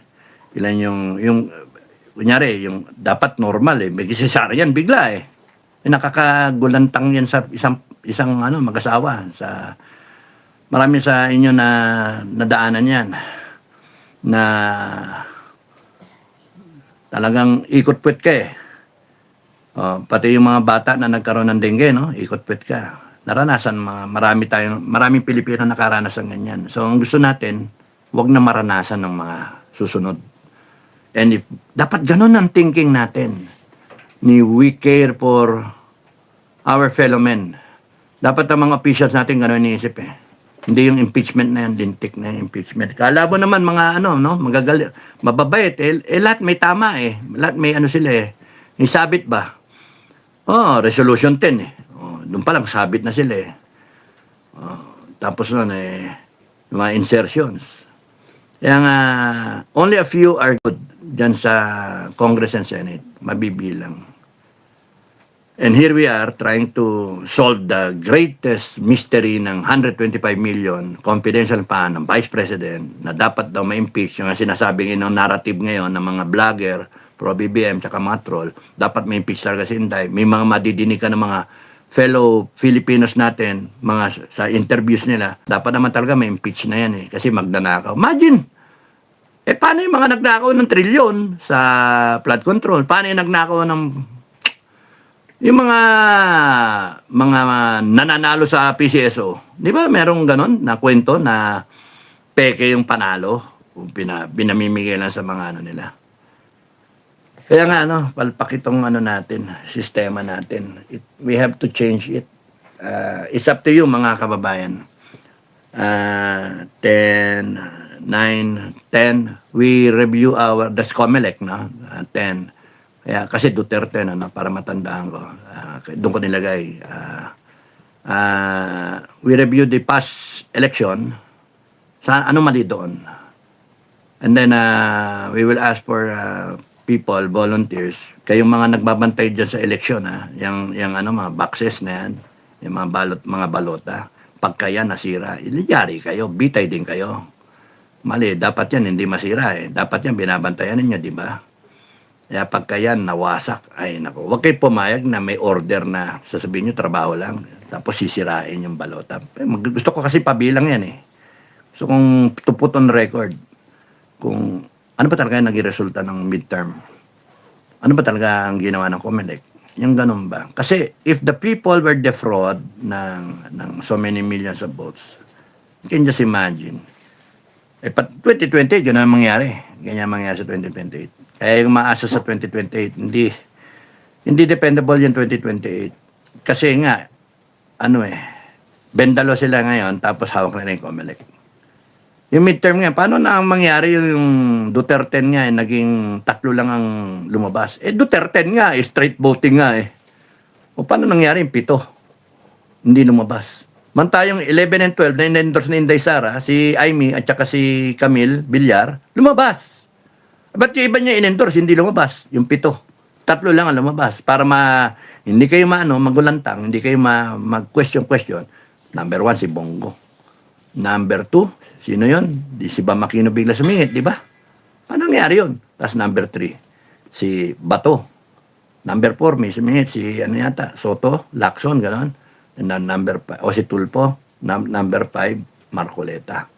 ilan yung kunyari, yung dapat normal may cesarean bigla Yung nakakagulantang yan sa isang mag-asawa. Marami sa inyo na nadaanan yan na talagang ikot-puwet ka pati yung mga bata na nagkaroon ng dengue, no? Ikot-puwet ka. Naranasan, maraming Pilipino nakaranas ng ganyan. So, ang gusto natin, wag na maranasan ng mga susunod. And dapat ganun ang thinking natin. We care for our fellow men. Dapat ang mga officials natin ganun iniisip Hindi yung impeachment na yan, lintik na yung impeachment. Kala mo naman mga magagal, mababait. Lahat may tama Lahat may sila Isabit ba? Resolution 10 doon pa lang sabit na sila tapos nun mga insertions. Kaya nga, only a few are good dyan sa Congress and Senate. Mabibilang. And here we are trying to solve the greatest mystery ng 125 million confidential fund ng Vice President na dapat daw ma-impeach yung sinasabing narrative ngayon ng mga vlogger, pro-BBM, tsaka mga troll. Dapat ma-impeach talaga si Inday. May mga madidinig ka ng mga fellow Filipinos natin, mga sa interviews nila, dapat naman talaga ma-impeach na yan kasi magnanakaw. Imagine! Paano yung mga nagnakaw ng trilyon sa flood control? Paano yung nagnakaw ng yung mga nananalo sa PCSO? Di ba merong ganon na kwento na peke yung panalo? Binamimigay lang sa mga nila. Kaya nga, palpak itong natin, sistema natin. We have to change it. It's up to you, mga kababayan. 10, 9, 10, we review that's COMELEC, 10. Kaya, kasi Duterte, para matandaan ko. Doon ko nilagay. We review the past election. Ano mali doon? And then, we will ask for people, volunteers, kayong mga nagbabantay dyan sa eleksyon, yung mga boxes na yan, yung mga balota, pagka yan nasira, ilyari kayo, bitay din kayo. Mali, dapat yan hindi masira Dapat yan binabantayan ninyo, di ba? Kaya pagka yan nawasak, naku, huwag kayo pumayag na may order na sasabihin nyo, trabaho lang, tapos sisirain yung balota. Gusto ko kasi pabilang yan So kung to put on record, kung ano ba talaga yung naging resulta ng midterm? Ano ba talaga ang ginawa ng COMELEC? Yung ganun ba? Kasi if the people were defraud ng so many millions of votes, you can just imagine. 2028, yun ang mangyari. Ganyan mangyari sa 2028. Kaya yung maasa sa 2028, hindi dependable yung 2028. Kasi nga, bendalo sila ngayon, tapos hawak na yung COMELEC. Yung midterm nga, paano na ang mangyari yung Duterte nga, naging 3 lang ang lumabas? Duterte nga, straight voting nga O paano nangyari yung 7? Hindi lumabas. Mantayong 11 and 12 na in-endorse na Inday Sara, si Amy at saka si Camille Villar, lumabas. Ba't yung iba niya in-endorse, hindi lumabas? Yung 7. 3 lang ang lumabas. Para hindi kayo magulantang, hindi kayo mag-question. Number 1, si Bongo. Number 2, sino yun? Si Bam Aquino bigla sumingit, di ba? Paano nangyari yun? Tapos number 3, si Bato. Number 4, may sumingit, si Soto, Lacson, gano'n. And then number 5, si Tulfo. Number 5, Marcoleta.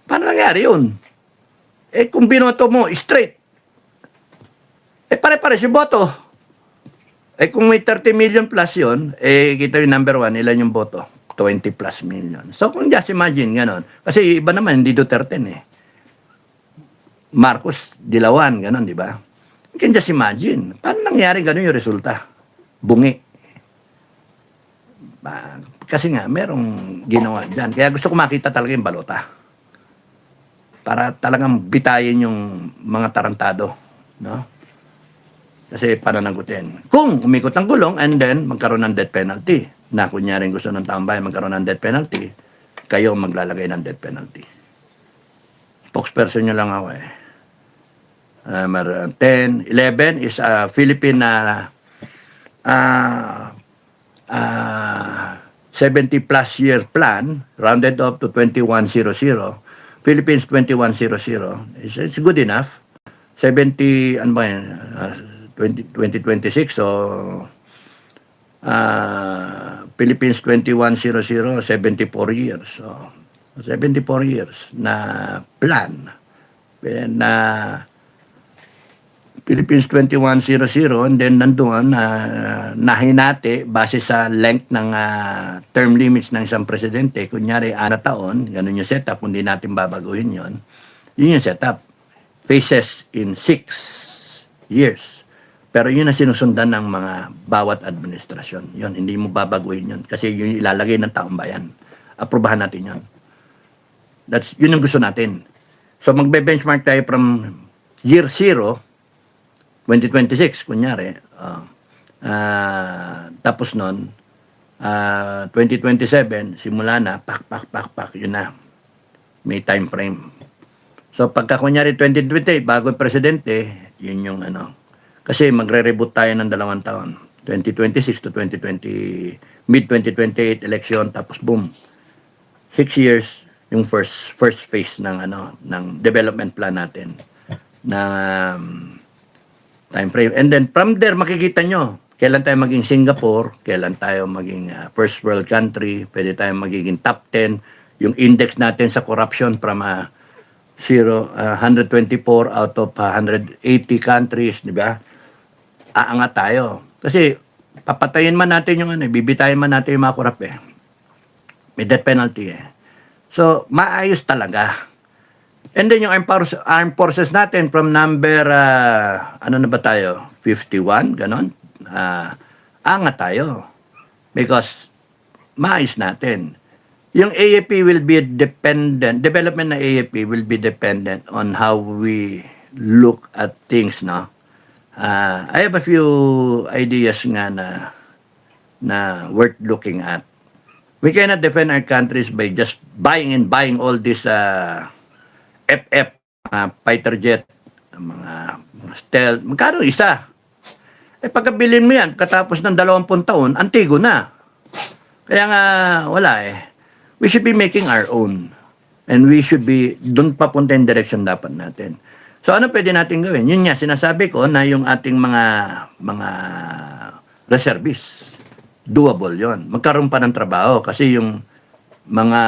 Paano nangyari yun? Kung binoto mo, straight. Pare-pare si boto. Kung may 30 million plus yun, kita yung number 1, ilan yung boto? 20 plus million. So, kung just imagine, gano'n. Kasi iba naman, hindi Duterte Marcos, Dilawan, gano'n, di ba? You can just imagine. Paano nangyari ganun yung resulta? Bungi. Kasi nga, merong ginawa dyan. Kaya gusto ko makita talaga yung balota. Para talagang bitayin yung mga tarantado. No? Kasi pananagutin. Kung umikot ang gulong and then magkaroon ng death penalty, na kunyari gusto ng taong bayan magkaroon ng death penalty, kayo maglalagay ng death penalty. Spokesperson nyo lang ako eh. 10, 11 is a Philippine 70 plus year plan, rounded up to 2100. Philippines 2100. It's good enough. 70, ano ba yan? 2026, so Philippines 2100, 74 years. So 74 years na plan na Philippines 2100, and then nandoon nahinati base sa length ng term limits ng isang presidente. Kunyari, 6 taon, ganun yung setup, hindi natin babaguhin yon. Yun yung setup. Phases in 6 years. Pero yun ang sinusundan ng mga bawat administrasyon. Yun, hindi mo babaguhin yun. Kasi yun ilalagay ng taong bayan. Aprobahan natin yun. Yun ang gusto natin. So magbe-benchmark tayo from year 0, 2026, kunyari. Tapos nun, 2027, simula na, pak, yun na. May time frame. So pagka kunyari 2028, bagong presidente, yun yung ano. Kasi magre-reboot tayo ng 2 taon. 2026 to 2020, mid-2028 election, tapos boom. 6 years, yung first phase ng ng development plan natin. Na time frame. And then from there, makikita nyo, kailan tayo maging Singapore, kailan tayo maging first world country, pwede tayo magiging top 10, yung index natin sa corruption from 124 out of 180 countries, di ba? Aangat tayo. Kasi papatayin man natin yung bibitayin man natin yung mga korap eh. May death penalty eh. So, maayos talaga. And then yung armed forces natin from number, ano na ba tayo? 51, ganon. Angat tayo. Because, maayos natin. Yung AAP will be dependent, development ng AAP will be dependent on how we look at things, no? I have a few ideas nga na worth looking at. We cannot defend our countries by just buying all this FF, fighter jet, mga stealth. Magkano isa? Pagkabilin mo yan, katapos ng 20 taon, antigo na. Kaya nga, wala eh. We should be making our own. And we should be, doon papunta yung direction dapat natin. So ano pwede natin gawin? Yun nga, sinasabi ko na yung ating mga reservists, doable yon. Magkaroon pa ng trabaho kasi yung mga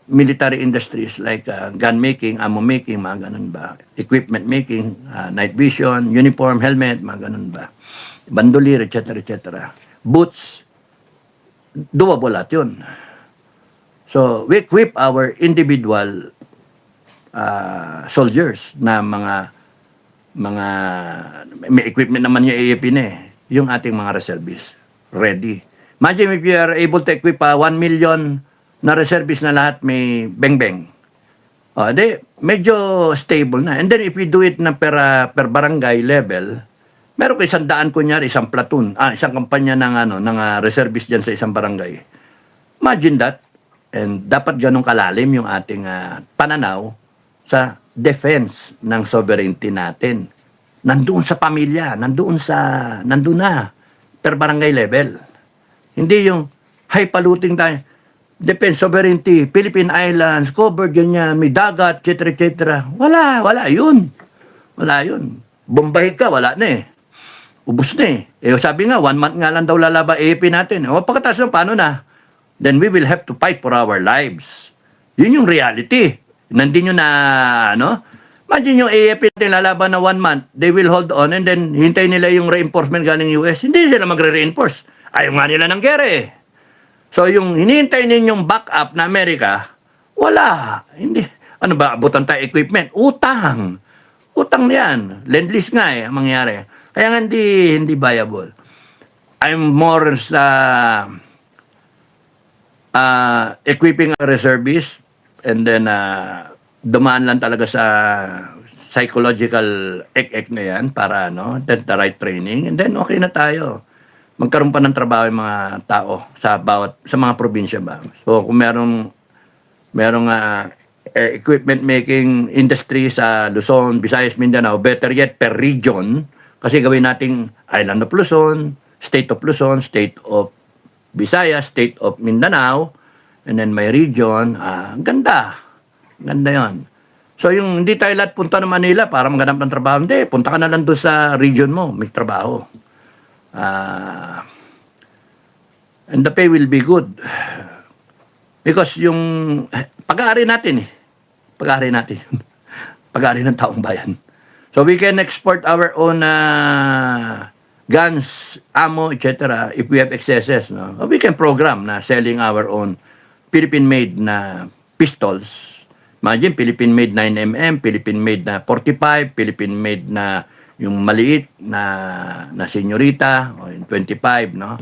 military industries like gun making, ammo making, mga ganun ba, equipment making, night vision, uniform, helmet, mga ganun ba, bandolier, etc., etc., boots, doable lahat yun. So, we equip our individual soldiers na mga may equipment naman yung AAP na eh, yung ating mga reservists ready. Imagine if you are able to equip 1 million na reservists na lahat may beng-beng. Medyo stable na. And then if we do it na per barangay level, meron ko 100 kunyari, isang platoon, isang kampanya ng reservists dyan sa isang barangay. Imagine that. And dapat ganun kalalim yung ating pananaw sa defense ng sovereignty natin. Nandoon sa pamilya, nandoon na, per barangay level. Hindi yung high paluting tayo. Defense, sovereignty, Philippine Islands, covered ganyan, may dagat, etc., etc. Wala yun. Wala yun. Bombay ka, wala na eh. Ubus na eh. Sabi nga, 1 month nga lang daw lalaba AAP natin. Pagkatapos paano na? Then we will have to fight for our lives. Yun yung reality. Nandun yun na, imagine yung AFP natin lalaban na 1 month, they will hold on and then hintay nila yung reinforcement galing US. Hindi sila magre-reinforce. Ayaw nga nila ng gere eh. So yung hinihintay ninyong backup na Amerika, wala. Hindi. Ano ba, abutan tayo equipment? Utang. Utang na yan. Lend-lease nga ang mangyari. Kaya nga hindi viable. I'm more sa equipping a reservist and then dumaan lang talaga sa psychological ek na yan para then the right training and then okay na tayo. Magkaroon pa ng trabaho yung mga tao sa mga probinsya ba. So kung merong equipment making industry sa Luzon, Visayas, Mindanao, better yet per region kasi gawin nating Island of Luzon, State of Luzon, State of Visayas, State of Mindanao, and then may region, ganda. Ganda yon. So yung hindi tayo lahat punta ng Manila para maghanap ng trabaho, hindi, punta ka na lang doon sa region mo, may trabaho. And the pay will be good. Because yung pag-aari natin pag-aari natin. Pag-aari ng taong bayan. So we can export our own guns, ammo, etc. if we have excesses. No? We can program na selling our own Philippine-made na pistols. Imagine, Philippine-made 9mm, Philippine-made na 45, Philippine-made na yung maliit na senyorita, o yung 25, no?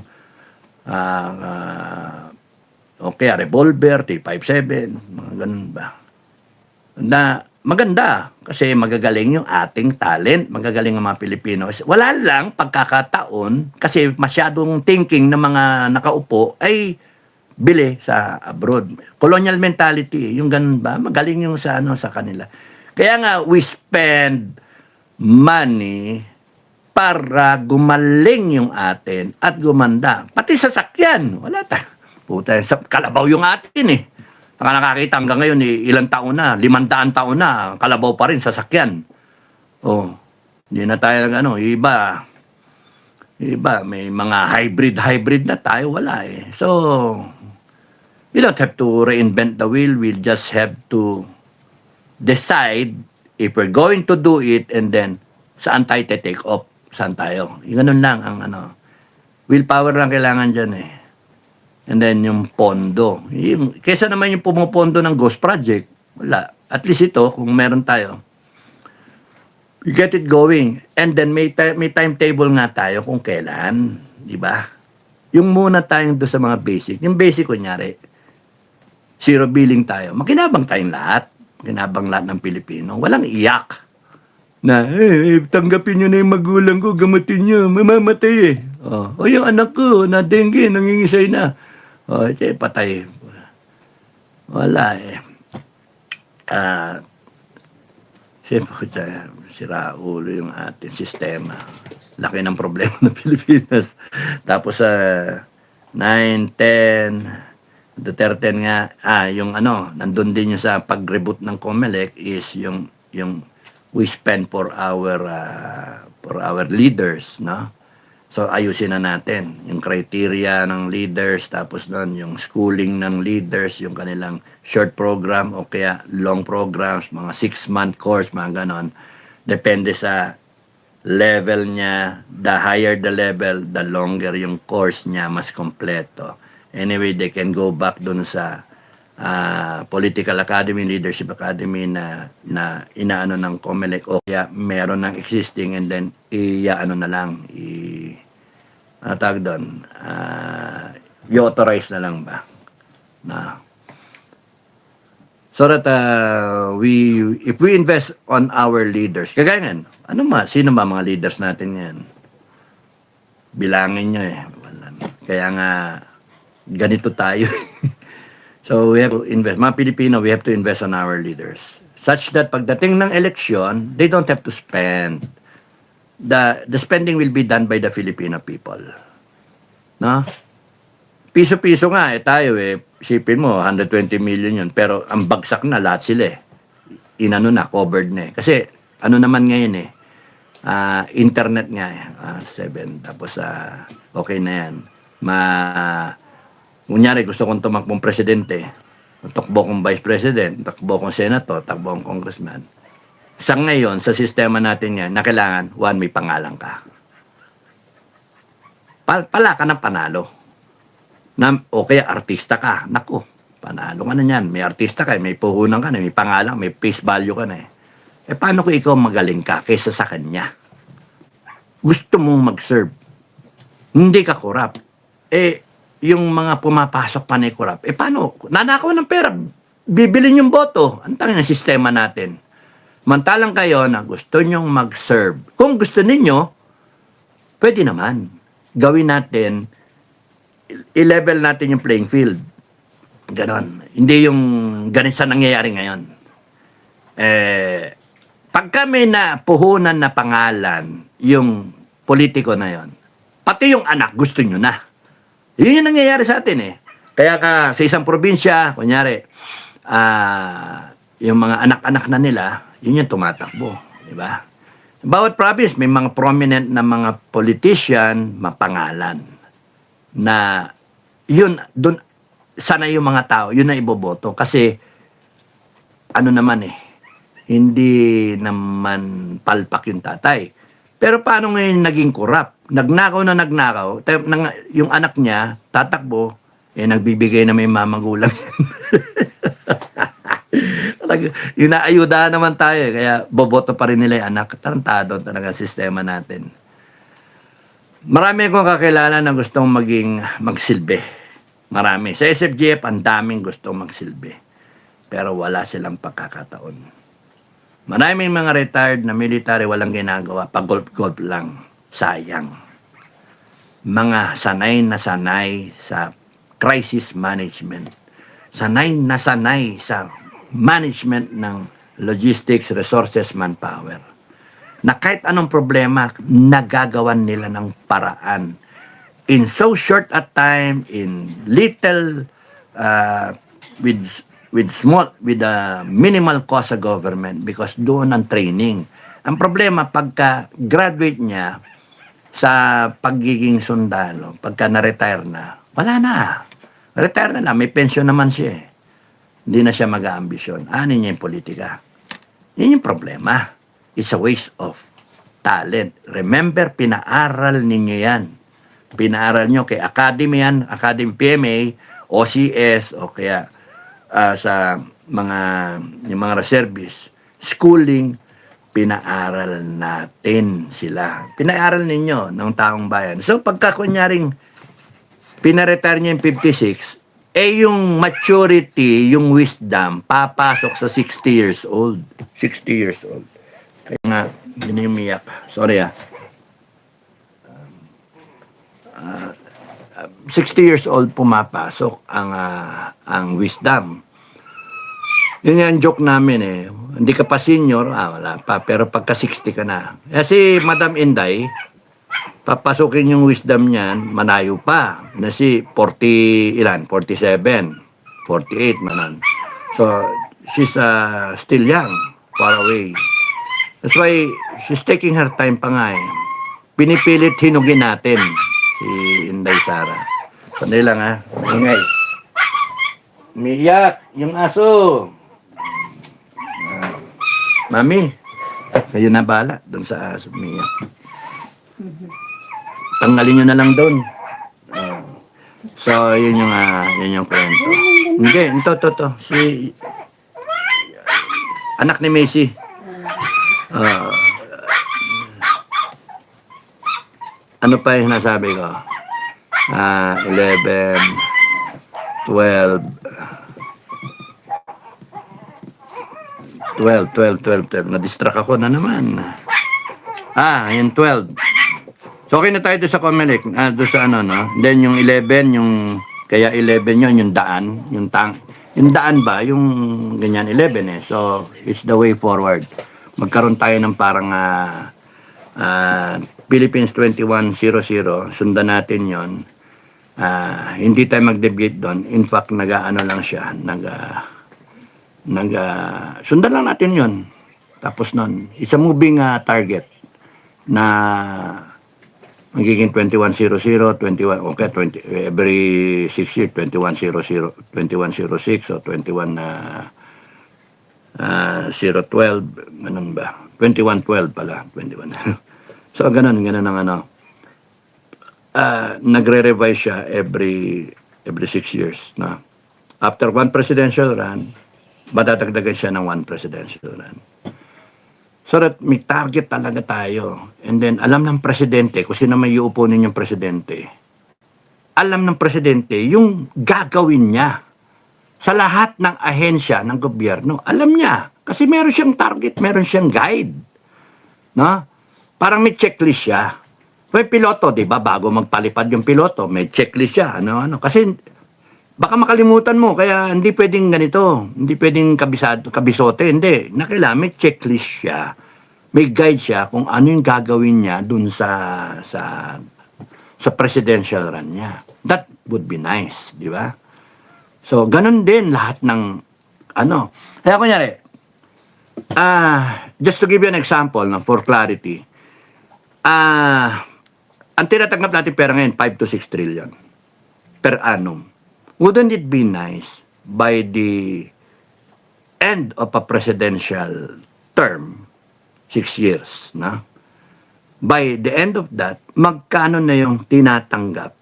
Okay, revolver, T57, mga ganun ba? Na maganda kasi magagaling yung ating talent, magagaling ang mga Pilipino. Wala lang pagkakataon kasi masyadong thinking ng mga nakaupo ay bili sa abroad. Colonial mentality, yung ganun ba? Magaling yung sa kanila. Kaya nga we spend money para gumaling yung atin at gumanda. Pati sa sakyan, wala ta. Puta, kalabaw yung atin Ang nakakita hanggang ngayon, ilang taon na, 500 taon na, kalabaw pa rin sa sakyan. Hindi na tayo iba, may mga hybrid na tayo, wala So, we don't have to reinvent the wheel, we'll just have to decide if we're going to do it and then saan tayo take off, saan tayo. Yung ganun lang ang willpower lang kailangan dyan And then yung pondo. Kesa naman yung pumupondo ng Ghost Project, wala. At least ito, kung meron tayo, we get it going. And then may timetable nga tayo kung kailan. Di ba? Yung muna tayong doon sa mga basic. Yung basic, kunyari, zero billing tayo. Makinabang tayong lahat. Makinabang lahat ng Pilipino. Walang iyak. Na, tanggapin nyo na yung magulang ko, gamutin nyo, mamamatay O yung anak ko, na dengue, nangingisay na. Patay. Wala siyempre, sira ulo yung ating sistema. Laki ng problema ng Pilipinas. Tapos 9, 10, Duterte nga, yung nandun din yung sa pag-reboot ng COMELEC is yung we spend for our leaders, no? So ayusin na natin yung criteria ng leaders, tapos doon yung schooling ng leaders, yung kanilang short program o kaya long programs, mga 6-month course, mga ganon. Depende sa level niya, the higher the level, the longer yung course niya, mas kompleto. Anyway, they can go back doon sa political academy, leadership academy na inaano ng COMELEC o kaya meron ng existing and then i-authorize na lang ba so that if we invest on our leaders, kagaya nga, sino ba mga leaders natin yan? Bilangin nyo kaya nga ganito tayo So we have to invest. Mga Pilipino, we have to invest on our leaders. Such that pagdating ng election, they don't have to spend. The spending will be done by the Filipino people. No? Piso-piso nga tayo isipin mo, 120 million yun. Pero ang bagsak na lahat sila covered na Kasi naman ngayon internet nga 7. Tapos okay na yan. Kunyari, gusto kong tumakbong presidente, takbo kong vice president, takbo kong senator, takbo kong congressman. Sa ngayon, sa sistema natin yan, na kailangan, may pangalan ka. Pala ka ng panalo. O kaya artista ka. Naku, panalo ka na yan. May artista ka, may puhunan ka na, may pangalan, may face value ka na paano kung ikaw magaling ka kaysa sa kanya? Gusto mong mag-serve. Hindi ka korap. Yung mga pumapasok pa na korap, paano? Nanakaw ng pera, bibilin yung boto. Ang tangin ng sistema natin. Mantalang kayo na gusto nyong mag-serve. Kung gusto ninyo, pwede naman. Gawin natin, i-level natin yung playing field. Ganon. Hindi yung ganit sa nangyayari ngayon. Pagka may napuhunan na pangalan yung politiko na yon, pati yung anak gusto nyo na. Yun yung nangyayari sa atin eh. Kaya ka sa isang probinsya, kunyari, yung mga anak-anak na nila, yun yung tumatakbo. Di ba? Bawat province, may mga prominent na mga politician, mapangalan. Na yun, dun, sana yung mga tao, yun na iboboto. Kasi, ano naman hindi naman palpak yung tatay. Pero paano ngayon naging korap? Nagnakaw na nagnakaw, yung anak niya, tatakbo, nagbibigay na may mamagulang. Yung naayudahan naman tayo, kaya boboto pa rin nila yung anak. Tarantado talaga ang sistema natin. Marami akong kakilala na gustong magsilbi. Marami. Sa SFGF, ang daming gustong magsilbi. Pero wala silang pagkakataon. Maraming mga retired na military walang ginagawa, pag-golf-golf lang. Sayang. Mga sanay na sanay sa crisis management. Sanay na sanay sa management ng logistics, resources, manpower. Na kahit anong problema, nagagawan nila ng paraan. In so short a time, in little, with a minimal cost sa government because doon ang training. Ang problema, pagka graduate niya sa pagiging sundalo, pagka na-retire na, wala na. Retire na lang, may pension naman siya eh. Hindi na siya mag-aambisyon. Ano niya yung politika? Yun yung problema. It's a waste of talent. Remember, pinaaral ninyo yan. Pinaaral nyo kay Academy yan, Academy PMA, OCS, o kaya sa yung mga reservists, schooling, pinaaral natin sila. Pinaaral ninyo ng taong bayan. So, pagka kunyaring pinaretire niya yung 56, yung maturity, yung wisdom, papasok sa 60 years old. 60 years old. Kaya nga, ginimiyak. Sorry 60 years old pumapasok ang wisdom. Yun yung joke namin Hindi ka pa senior, wala pa. Pero pagka 60 ka na. Si Madam Inday, papasukin yung wisdom niyan, manayo pa. Na si 47, 48 manan. So, she's still young, far away. That's why she's taking her time pa nga Pinipilit hinugin natin si Inday Sara. Sandali lang Ingay. Miyak, yung aso. Mami, kayo na bala doon sa aso, Miyak. Tanggalin nyo na lang doon. So, yun yung kwento. Hindi, ito. Si anak ni Macy. Ano pa yung nasabi ko? 11, 12, 12. Na-distract ako na naman. Yung 12. So, okay na tayo doon sa Comelec. Doon sa Then yung 11, kaya 11 yun, yung daan. Yung daan ba? Yung ganyan, 11 So, it's the way forward. Magkaroon tayo ng parang Philippines 2100, sundan natin yon. Hindi tayo mag-deviate doon. In fact, lang siya. Sundan lang natin yon. Tapos nun, isa moving target na magiging 2100, 21, okay, 20, every 6 years, 2100, 2106, o 012, ganun ba? 2112 pala, 21. So, ganun ang nagre-revise siya every 6 years. Na. After one presidential run, madadagdagan siya ng one presidential run. So that may target talaga tayo. And then, alam ng presidente, kung sino may iupo ninyong presidente, alam ng presidente yung gagawin niya sa lahat ng ahensya ng gobyerno. Alam niya. Kasi meron siyang target, meron siyang guide. No? Parang may checklist siya. May piloto, di ba? Bago magpalipad yung piloto, may checklist siya. Ano. Kasi baka makalimutan mo, kaya hindi pwedeng ganito. Hindi pwedeng kabisote. Hindi. Nakailangan may checklist siya. May guide siya kung ano yung gagawin niya dun sa presidential run niya. That would be nice, di ba? So, ganun din lahat ng Kaya kunyari, just to give you an example, no, for clarity, ang tinatanggap natin pera ngayon, 5 to 6 trillion per annum. Wouldn't it be nice by the end of a presidential term, 6 years, na? By the end of that, magkano na yung tinatanggap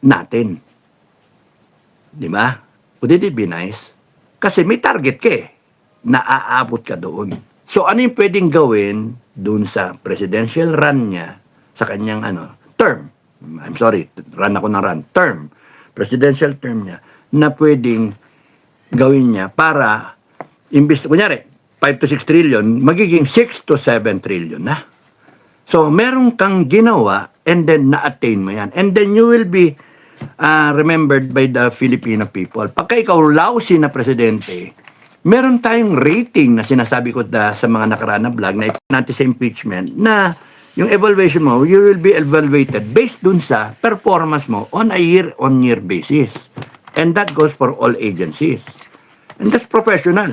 natin? Di ba? Would it be nice? Kasi may target ka eh, na aabot ka doon. So ano yung pwedeng gawin doon sa presidential run niya, sa kanyang term? I'm sorry, term. Presidential term niya, na pwedeng gawin niya para, kunyari, 5 to 6 trillion, magiging 6 to 7 trillion na. So, meron kang ginawa and then na-attain mo yan. And then you will be remembered by the Filipino people. Pagka ikaw lousy na presidente, meron tayong rating na sinasabi ko sa mga nakaraan na vlog na natin sa impeachment na yung evaluation mo, you will be evaluated based dun sa performance mo on a year-on-year basis. And that goes for all agencies. And that's professional.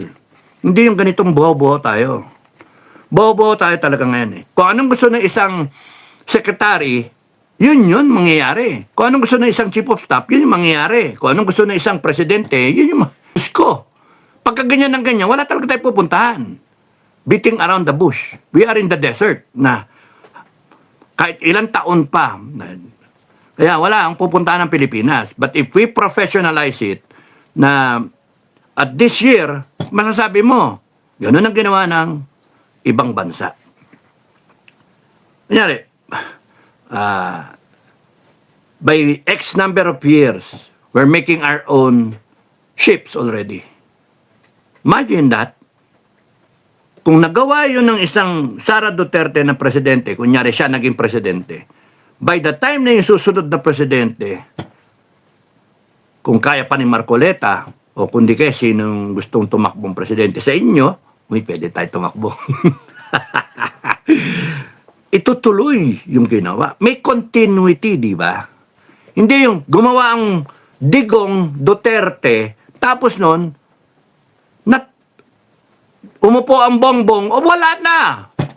Hindi yung ganitong buho-buho tayo. Buho-buho tayo talaga ngayon eh. Kung anong gusto ng isang secretary, yun mangyayari. Kung anong gusto ng isang chief of staff, yun yung mangyayari. Kung anong gusto ng isang presidente, yun yung gusto. Pagka ganyan ng ganyan, wala talaga tayo pupuntahan. Beating around the bush. We are in the desert na kahit ilang taon pa. Kaya wala ang pupuntahan ng Pilipinas. But if we professionalize it, na at this year, masasabi mo, gano'n ang ginawa ng ibang bansa. Kunyari, by X number of years, we're making our own ships already. Imagine that. Kung nagawa yun ng isang Sara Duterte na presidente, kunyari siya naging presidente, by the time na yung susunod na presidente, kung kaya pa ni Marcoleta, o kundi kaya sinong gustong tumakbong presidente sa inyo, pwede tayo tumakbo. Itutuloy yung ginawa. May continuity, di ba? Hindi yung gumawa ang Digong Duterte, tapos nun, umupo ang Bongbong, o wala na.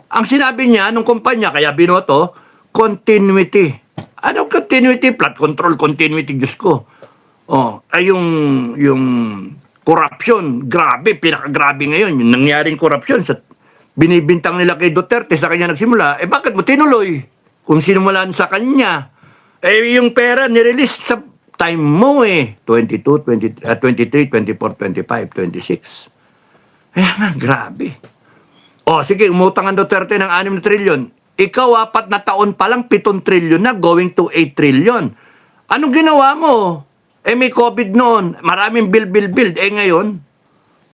Ang sinabi niya nung kumpanya, kaya binoto, continuity. Anong continuity? Flood control continuity, Diyos ko. Ay yung corruption, grabe, pinakagrabe ngayon. Yung nangyaring corruption, binibintang nila kay Duterte, sa kanya nagsimula, bakit mo tinuloy? Kung sinumulan sa kanya, yung pera nirelease sa time mo 22, 23, 24, 25, 26. Grabe. Sige, umutang ang Duterte ng 6 na trilyon. Ikaw, 4 na taon pa lang, 7 trilyon na, going to 8 trilyon. Anong ginawa mo? May COVID noon, maraming bill. Ngayon,